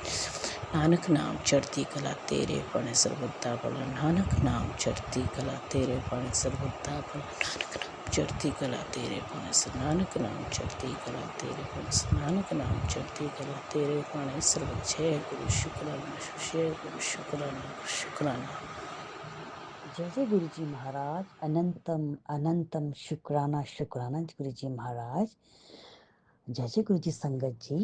ਨਾਨਕ ਨਾਮ ਚੜ੍ਹਦੀ ਕਲਾ ਤੇਰੇ ਬਾਣੇ ਸਰਬੱਤਾ ਭਲਾ, ਨਾਨਕ ਨਾਮ ਚੜ੍ਹਦੀ ਕਲਾ ਤੇਰੇ ਬਾਣੇ ਸਰਬੱਤਾ ਭਲਾ, ਨਾਨਕ ਨਾਮ ਚੜ੍ਹਦੀ ਕਲਾ ਤੇਰੇ ਬਾਣੇ ਨਾਨਕ ਨਾਮ ਚੜ੍ਹਦੀ ਕਲਾ ਤੇਰੇ ਬਾਣੇ, ਨਾਨਕ ਨਾਮ ਚੜ੍ਹਦੀ ਕਲਾ ਤੇਰੇ ਬਾਣੇ ਸਰਬੱਤ। ਜੈ ਗੁਰੂ। ਸ਼ੁਕਰਾਨਾ ਜੈ ਗੁਰੂ। ਸ਼ੁਕਰਾਨਾ ਸ਼ੁਕਰਾਨਾ। जय जय गुरु जी महाराज। अनंतम अनंतम शुक्राना शुक्राना गुरु जी महाराज। जय जय गुरु जी संगत जी।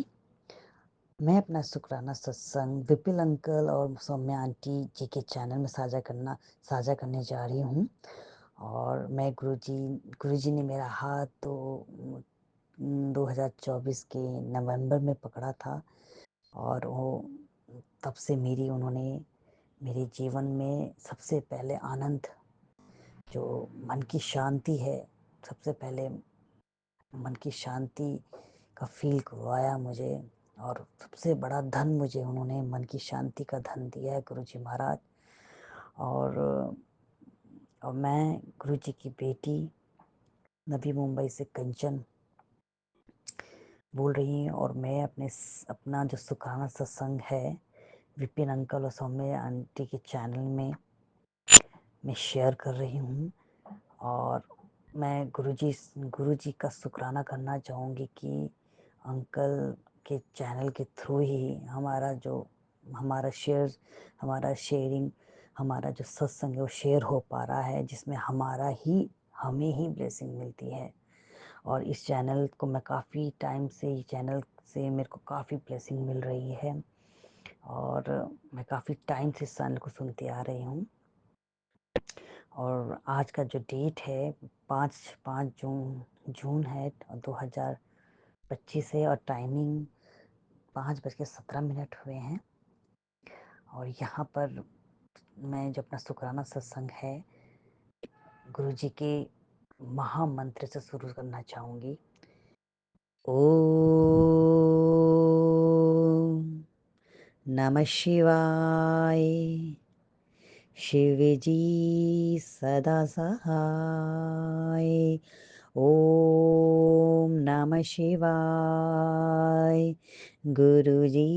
मैं अपना शुक्राना सत्संग विपिल अंकल और सौम्या आंटी जी के चैनल में साझा करने जा रही हूँ। और मैं गुरु जी ने मेरा हाथ तो 2024 के नवंबर में पकड़ा था, और वो तब से उन्होंने मेरे जीवन में सबसे पहले आनंद, जो मन की शांति है, सबसे पहले मन की शांति का फील करवाया मुझे, और सबसे बड़ा धन मुझे उन्होंने मन की शांति का धन दिया है गुरु जी महाराज। और मैं गुरु जी की बेटी नवी मुंबई से कंचन बोल रही हूँ, और मैं अपना जो सुखाना सत्संग है विपिन अंकल और सौम्या आंटी के चैनल में मैं शेयर कर रही हूँ। और मैं गुरु जी का शुक्राना करना चाहूँगी कि अंकल के चैनल के थ्रू ही हमारा शेयरिंग, हमारा जो सत्संग है वो शेयर हो पा रहा है, जिसमें हमें ही ब्लेसिंग मिलती है। और इस चैनल को मैं काफ़ी टाइम से, चैनल से मेरे को काफ़ी ब्लेसिंग मिल रही है, और मैं काफ़ी टाइम से इस चैनल को सुनती आ रही हूँ। और आज का जो डेट है 5 जून है 2025 है, और टाइमिंग 5:17 हुए हैं और यहाँ पर मैं जो अपना शुक्राना सत्संग है गुरुजी के महामंत्र से शुरू करना चाहूँगी। ओम नमः शिवाय। शिव जी सदा सहाय। ओम नमः शिवाय। गुरुजी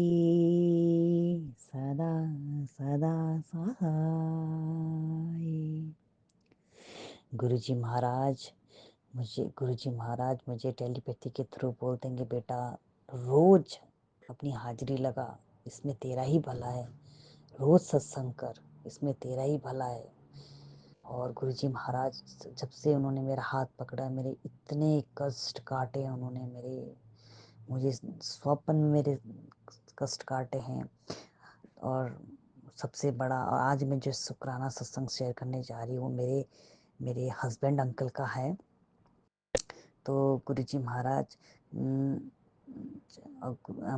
सदा सदा सहाय। गुरुजी महाराज मुझे टेलीपैथी के थ्रू बोल देंगे, बेटा रोज अपनी हाजिरी लगा, इसमें तेरा ही भला है। रोज सत्संग कर, इसमें तेरा ही भला है। और गुरुजी महाराज जब से उन्होंने मेरा हाथ पकड़ा, मेरे इतने कष्ट काटे उन्होंने, मुझे स्वप्न में मेरे कष्ट काटे हैं। और सबसे बड़ा, और आज मैं जो शुक्राना सत्संग शेयर करने जा रही हूँ मेरे हस्बैंड अंकल का है। तो गुरुजी महाराज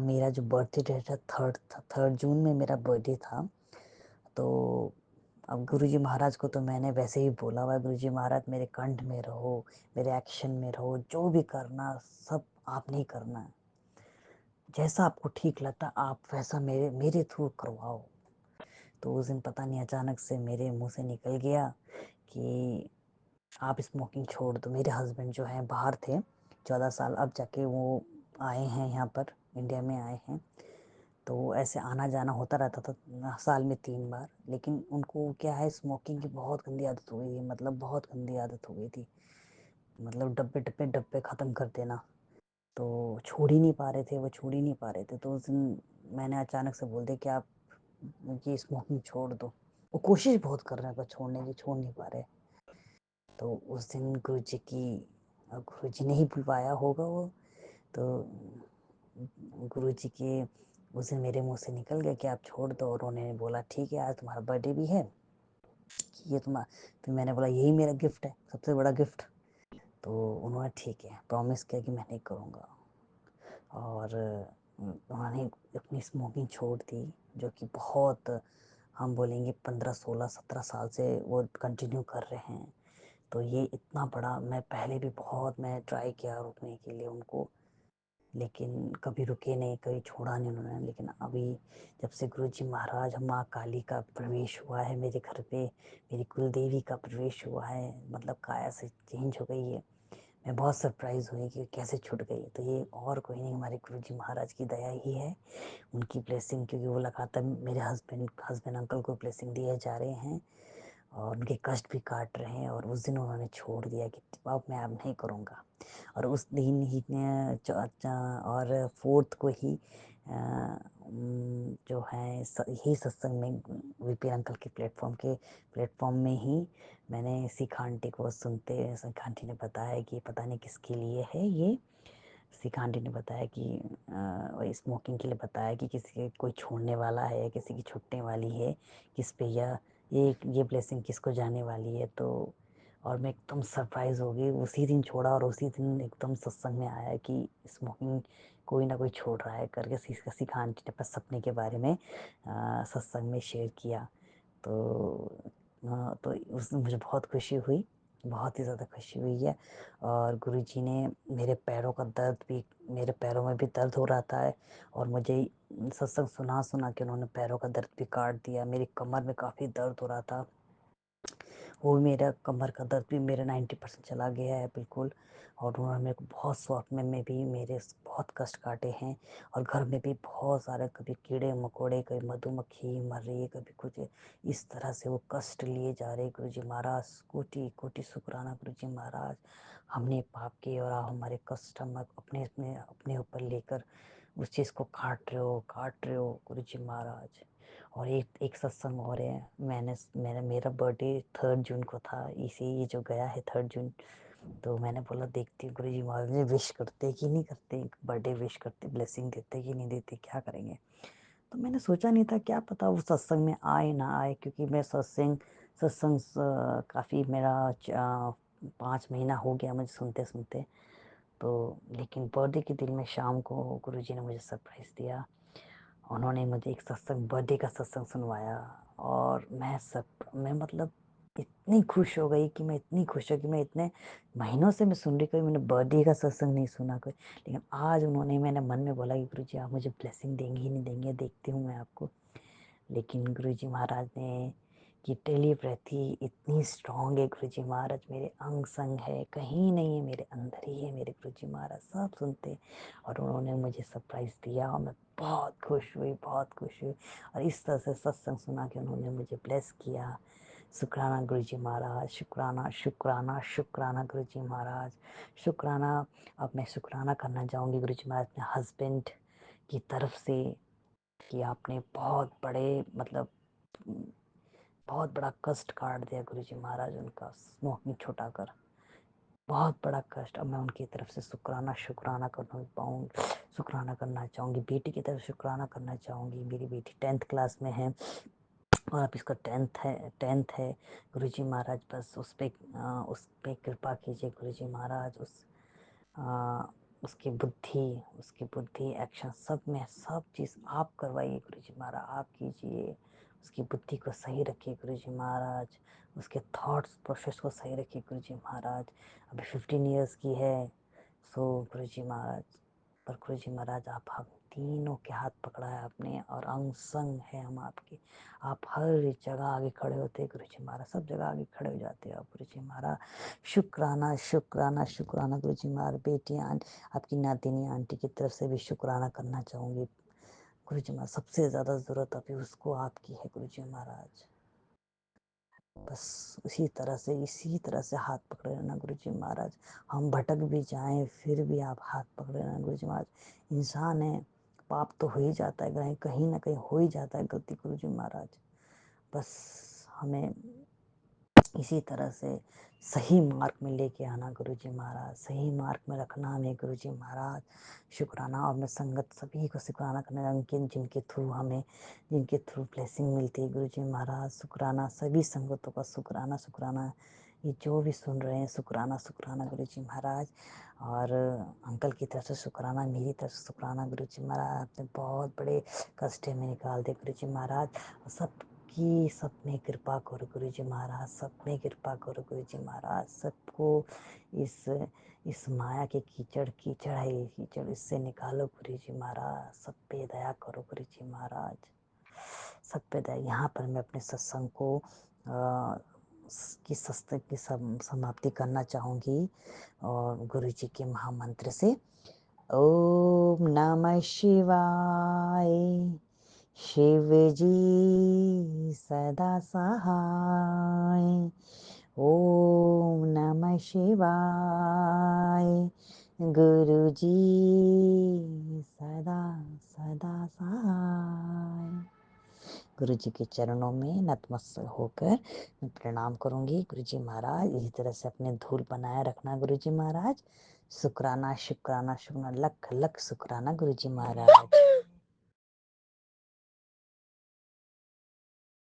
मेरा जो बर्थडे डेट है 3 जून में मेरा बर्थडे था। तो अब गुरुजी महाराज को तो मैंने वैसे ही बोला हुआ है, गुरुजी महाराज मेरे कंठ में रहो, मेरे एक्शन में रहो, जो भी करना सब आपने ही करना है, जैसा आपको ठीक लगता आप वैसा मेरे थ्रू करवाओ। तो उस दिन पता नहीं अचानक से मेरे मुंह से निकल गया कि आप स्मोकिंग छोड़ दो। मेरे हस्बैंड जो हैं बाहर थे 14 साल, अब जाके वो आए हैं यहाँ पर इंडिया में आए हैं। तो ऐसे आना जाना होता रहता था साल में 3 बार। लेकिन उनको क्या है, स्मोकिंग की बहुत गंदी आदत हो गई थी, मतलब बहुत गंदी आदत हो गई थी, मतलब डब्बे ख़त्म कर देना। तो छोड़ ही नहीं पा रहे थे। तो उस दिन मैंने अचानक से बोल दिया कि आप ये स्मोकिंग छोड़ दो। वो कोशिश बहुत कर रहे हैं पर छोड़ने की, छोड़ नहीं पा रहे। तो उस दिन गुरुजी ने ही बुलवाया होगा वो। तो गुरुजी के उस दिन मेरे मुंह से निकल गया कि आप छोड़ दो। और उन्होंने बोला ठीक है, आज तुम्हारा बर्थडे भी है, ये तो मैंने बोला यही मेरा गिफ्ट है, सबसे बड़ा गिफ्ट। तो उन्होंने ठीक है प्रॉमिस किया कि मैं नहीं करूँगा। और उन्होंने अपनी स्मोकिंग छोड़ दी, जो कि बहुत, हम बोलेंगे 15, 16, 17 साल से वो कंटिन्यू कर रहे हैं। तो ये इतना बड़ा, मैं पहले भी बहुत मैं ट्राई किया रोकने के लिए उनको, लेकिन कभी रुके नहीं, कभी छोड़ा नहीं उन्होंने। लेकिन अभी जब से गुरुजी महाराज, माँ काली का प्रवेश हुआ है मेरे घर पे, मेरी कुल देवी का प्रवेश हुआ है, मतलब काया से चेंज हो गई है। मैं बहुत सरप्राइज़ हुई कि कैसे छूट गई। तो ये और कोई नहीं, हमारे गुरुजी महाराज की दया ही है, उनकी ब्लेसिंग, क्योंकि वो लगातार मेरे हस्बैंड अंकल को ब्लेसिंग दिए जा रहे हैं और उनके कष्ट भी काट रहे हैं। और उस दिन उन्होंने छोड़ दिया कि अब मैं अब नहीं करूँगा। और उस दिन ही और 4th को ही जो है यही सत्संग में वीपी अंकल के प्लेटफॉर्म में ही मैंने सीखा आंटी को सुनते, सीखा आंटी ने बताया कि पता नहीं किसके लिए है ये। सीखा आंटी ने बताया कि स्मोकिंग के लिए बताया कि किसी के कोई छोड़ने वाला है, किसी की छूटने वाली है, किस पे ये ब्लेसिंग किसको जाने वाली है। तो और मैं एकदम सरप्राइज़ हो गई, उसी दिन छोड़ा और उसी दिन एकदम सत्संग में आया कि स्मोकिंग कोई ना कोई छोड़ रहा है करके। सीखा आंटी ने अपने सपने के बारे में सत्संग में शेयर किया। तो उस दिन मुझे बहुत खुशी हुई, बहुत ही ज़्यादा खुशी हुई है। और गुरुजी ने मेरे पैरों में भी दर्द हो रहा था और मुझे सत्संग सुना के उन्होंने पैरों का दर्द भी काट दिया। मेरी कमर में काफ़ी दर्द हो रहा था, वो मेरा कमर का दर्द भी मेरा 90% चला गया है बिल्कुल। और उन्होंने मेरे को बहुत स्वप्न में भी मेरे बहुत कष्ट काटे हैं। और घर में भी बहुत सारे, कभी कीड़े मकोड़े, कभी मधुमक्खी मर रही है, कभी कुछ, इस तरह से वो कष्ट लिए जा रहे। गुरुजी महाराज कोटि कोटि शुक्राना गुरुजी महाराज, हमने पाप किए और आप हमारे कष्ट हम अपने ऊपर लेकर उस चीज़ को काट रहे हो गुरुजी महाराज। और एक सत्संग और है, मेरा बर्थडे 3 जून को था, ये जो गया है 3 जून। तो मैंने बोला देखती हूँ गुरुजी महाराज मुझे विश करते कि नहीं करते, बर्थडे विश करते, ब्लेसिंग देते कि नहीं देते, क्या करेंगे। तो मैंने सोचा नहीं था, क्या पता वो सत्संग में आए ना आए, क्योंकि मैं सत्संग काफ़ी मेरा 5 महीना हो गया मुझे सुनते सुनते। तो लेकिन बर्थडे के दिन में शाम को गुरुजी ने मुझे सरप्राइज़ दिया। उन्होंने मुझे एक सत्संग, बर्थडे का सत्संग सुनवाया और मैं मतलब इतनी खुश हो गई कि मैं इतनी खुश हो गई, मैं इतने महीनों से मैं सुन रही, कोई मैंने बर्थडे का सत्संग नहीं सुना कोई। लेकिन आज मैंने मन में बोला कि गुरुजी आप मुझे ब्लेसिंग देंगे ही नहीं देंगे, देखती हूँ मैं आपको। लेकिन गुरुजी महाराज ने की टेलीपैथी इतनी स्ट्रॉन्ग है, गुरुजी महाराज मेरे अंग संग है, कहीं नहीं है, मेरे अंदर ही है। मेरे गुरुजी महाराज सब सुनते हैं और उन्होंने मुझे सरप्राइज़ दिया और मैं बहुत खुश हुई, बहुत खुश हुई। और इस तरह से सत्संग सुना के उन्होंने मुझे ब्लेस किया। शुक्राना गुरुजी महाराज, शुक्राना शुक्राना शुक्राना गुरुजी महाराज, शुक्राना। अब मैं शुक्राना करना चाहूँगी गुरुजी महाराज अपने हस्बैंड की तरफ से कि आपने बहुत बड़े मतलब बहुत बड़ा कष्ट काट दिया गुरुजी महाराज उनका, स्मोकिंग छुटा कर बहुत बड़ा कष्ट। अब मैं उनकी तरफ से शुक्राना करना पाऊँ, शुक्राना करना चाहूँगी। बेटी की तरफ शुक्राना करना चाहूँगी। मेरी बेटी 10th क्लास में है और अब इसका 10th है। गुरुजी महाराज बस उस पर कृपा कीजिए गुरुजी महाराज। उसकी बुद्धि एक्शन सब में सब चीज़ आप करवाइए गुरुजी महाराज, आप कीजिए। उसकी बुद्धि को सही रखिए गुरुजी महाराज, उसके थॉट्स प्रोसेस को सही रखिए गुरुजी महाराज। अभी 15 इयर्स की है। सो गुरुजी महाराज, पर गुरुजी महाराज आप हम तीनों के हाथ पकड़ा है आपने और अंग संग है हम आपके। आप हर जगह आगे खड़े होते हैं गुरुजी महाराज, सब जगह आगे खड़े हो जाते हैं आप गुरुजी महाराज। शुक्राना शुक्राना शुक्राना गुरुजी महाराज। बेटी आपकी नातिनी आंटी की तरफ से भी शुक्राना करना चाहूँगी गुरुजी महाराज। सबसे ज़्यादा ज़रूरत अभी उसको आपकी है गुरुजी महाराज। बस इसी तरह से हाथ पकड़े रहना गुरुजी महाराज। हम भटक भी जाएं फिर भी आप हाथ पकड़े रहना गुरुजी महाराज। इंसान है, पाप तो हो ही जाता है, कहीं ना कहीं हो ही जाता है गलती गुरुजी महाराज। बस हमें इसी तरह से सही मार्ग में लेके आना गुरुजी महाराज, सही मार्ग में रखना हमें गुरुजी महाराज। शुक्राना। और मैं संगत सभी को शुक्राना करना जिनके थ्रू ब्लेसिंग मिलती है गुरुजी महाराज। शुक्राना सभी संगतों का शुक्राना। ये जो भी सुन रहे हैं शुक्राना गुरुजी महाराज। और अंकल की तरफ से शुक्राना, मेरी तरफ से शुक्राना गुरुजी महाराज। आपने बहुत बड़े कष्ट में निकाल दिए गुरुजी महाराज। सब में कृपा करो गुरुजी महाराज, सब में कृपा करो गुरुजी महाराज। सबको इस माया के कीचड़ है, ये कीचड़ इससे निकालो गुरुजी महाराज। सब पे दया करो गुरुजी महाराज, सब पे दया। यहाँ पर मैं अपने सत्संग को की समाप्ति करना चाहूँगी और गुरुजी के महामंत्र से। ओम नमः शिवाय। शिव जी सदा सहाय। ओम नमः शिवाय। गुरु जी सदा सदा सहाय। गुरु जी के चरणों में नतमस्तक होकर मैं प्रणाम करूंगी। गुरु जी महाराज इसी तरह से अपने धूल बनाए रखना गुरु जी महाराज। शुक्राना शुक्राना शुक्राना, लख लख शुक्राना गुरु जी महाराज।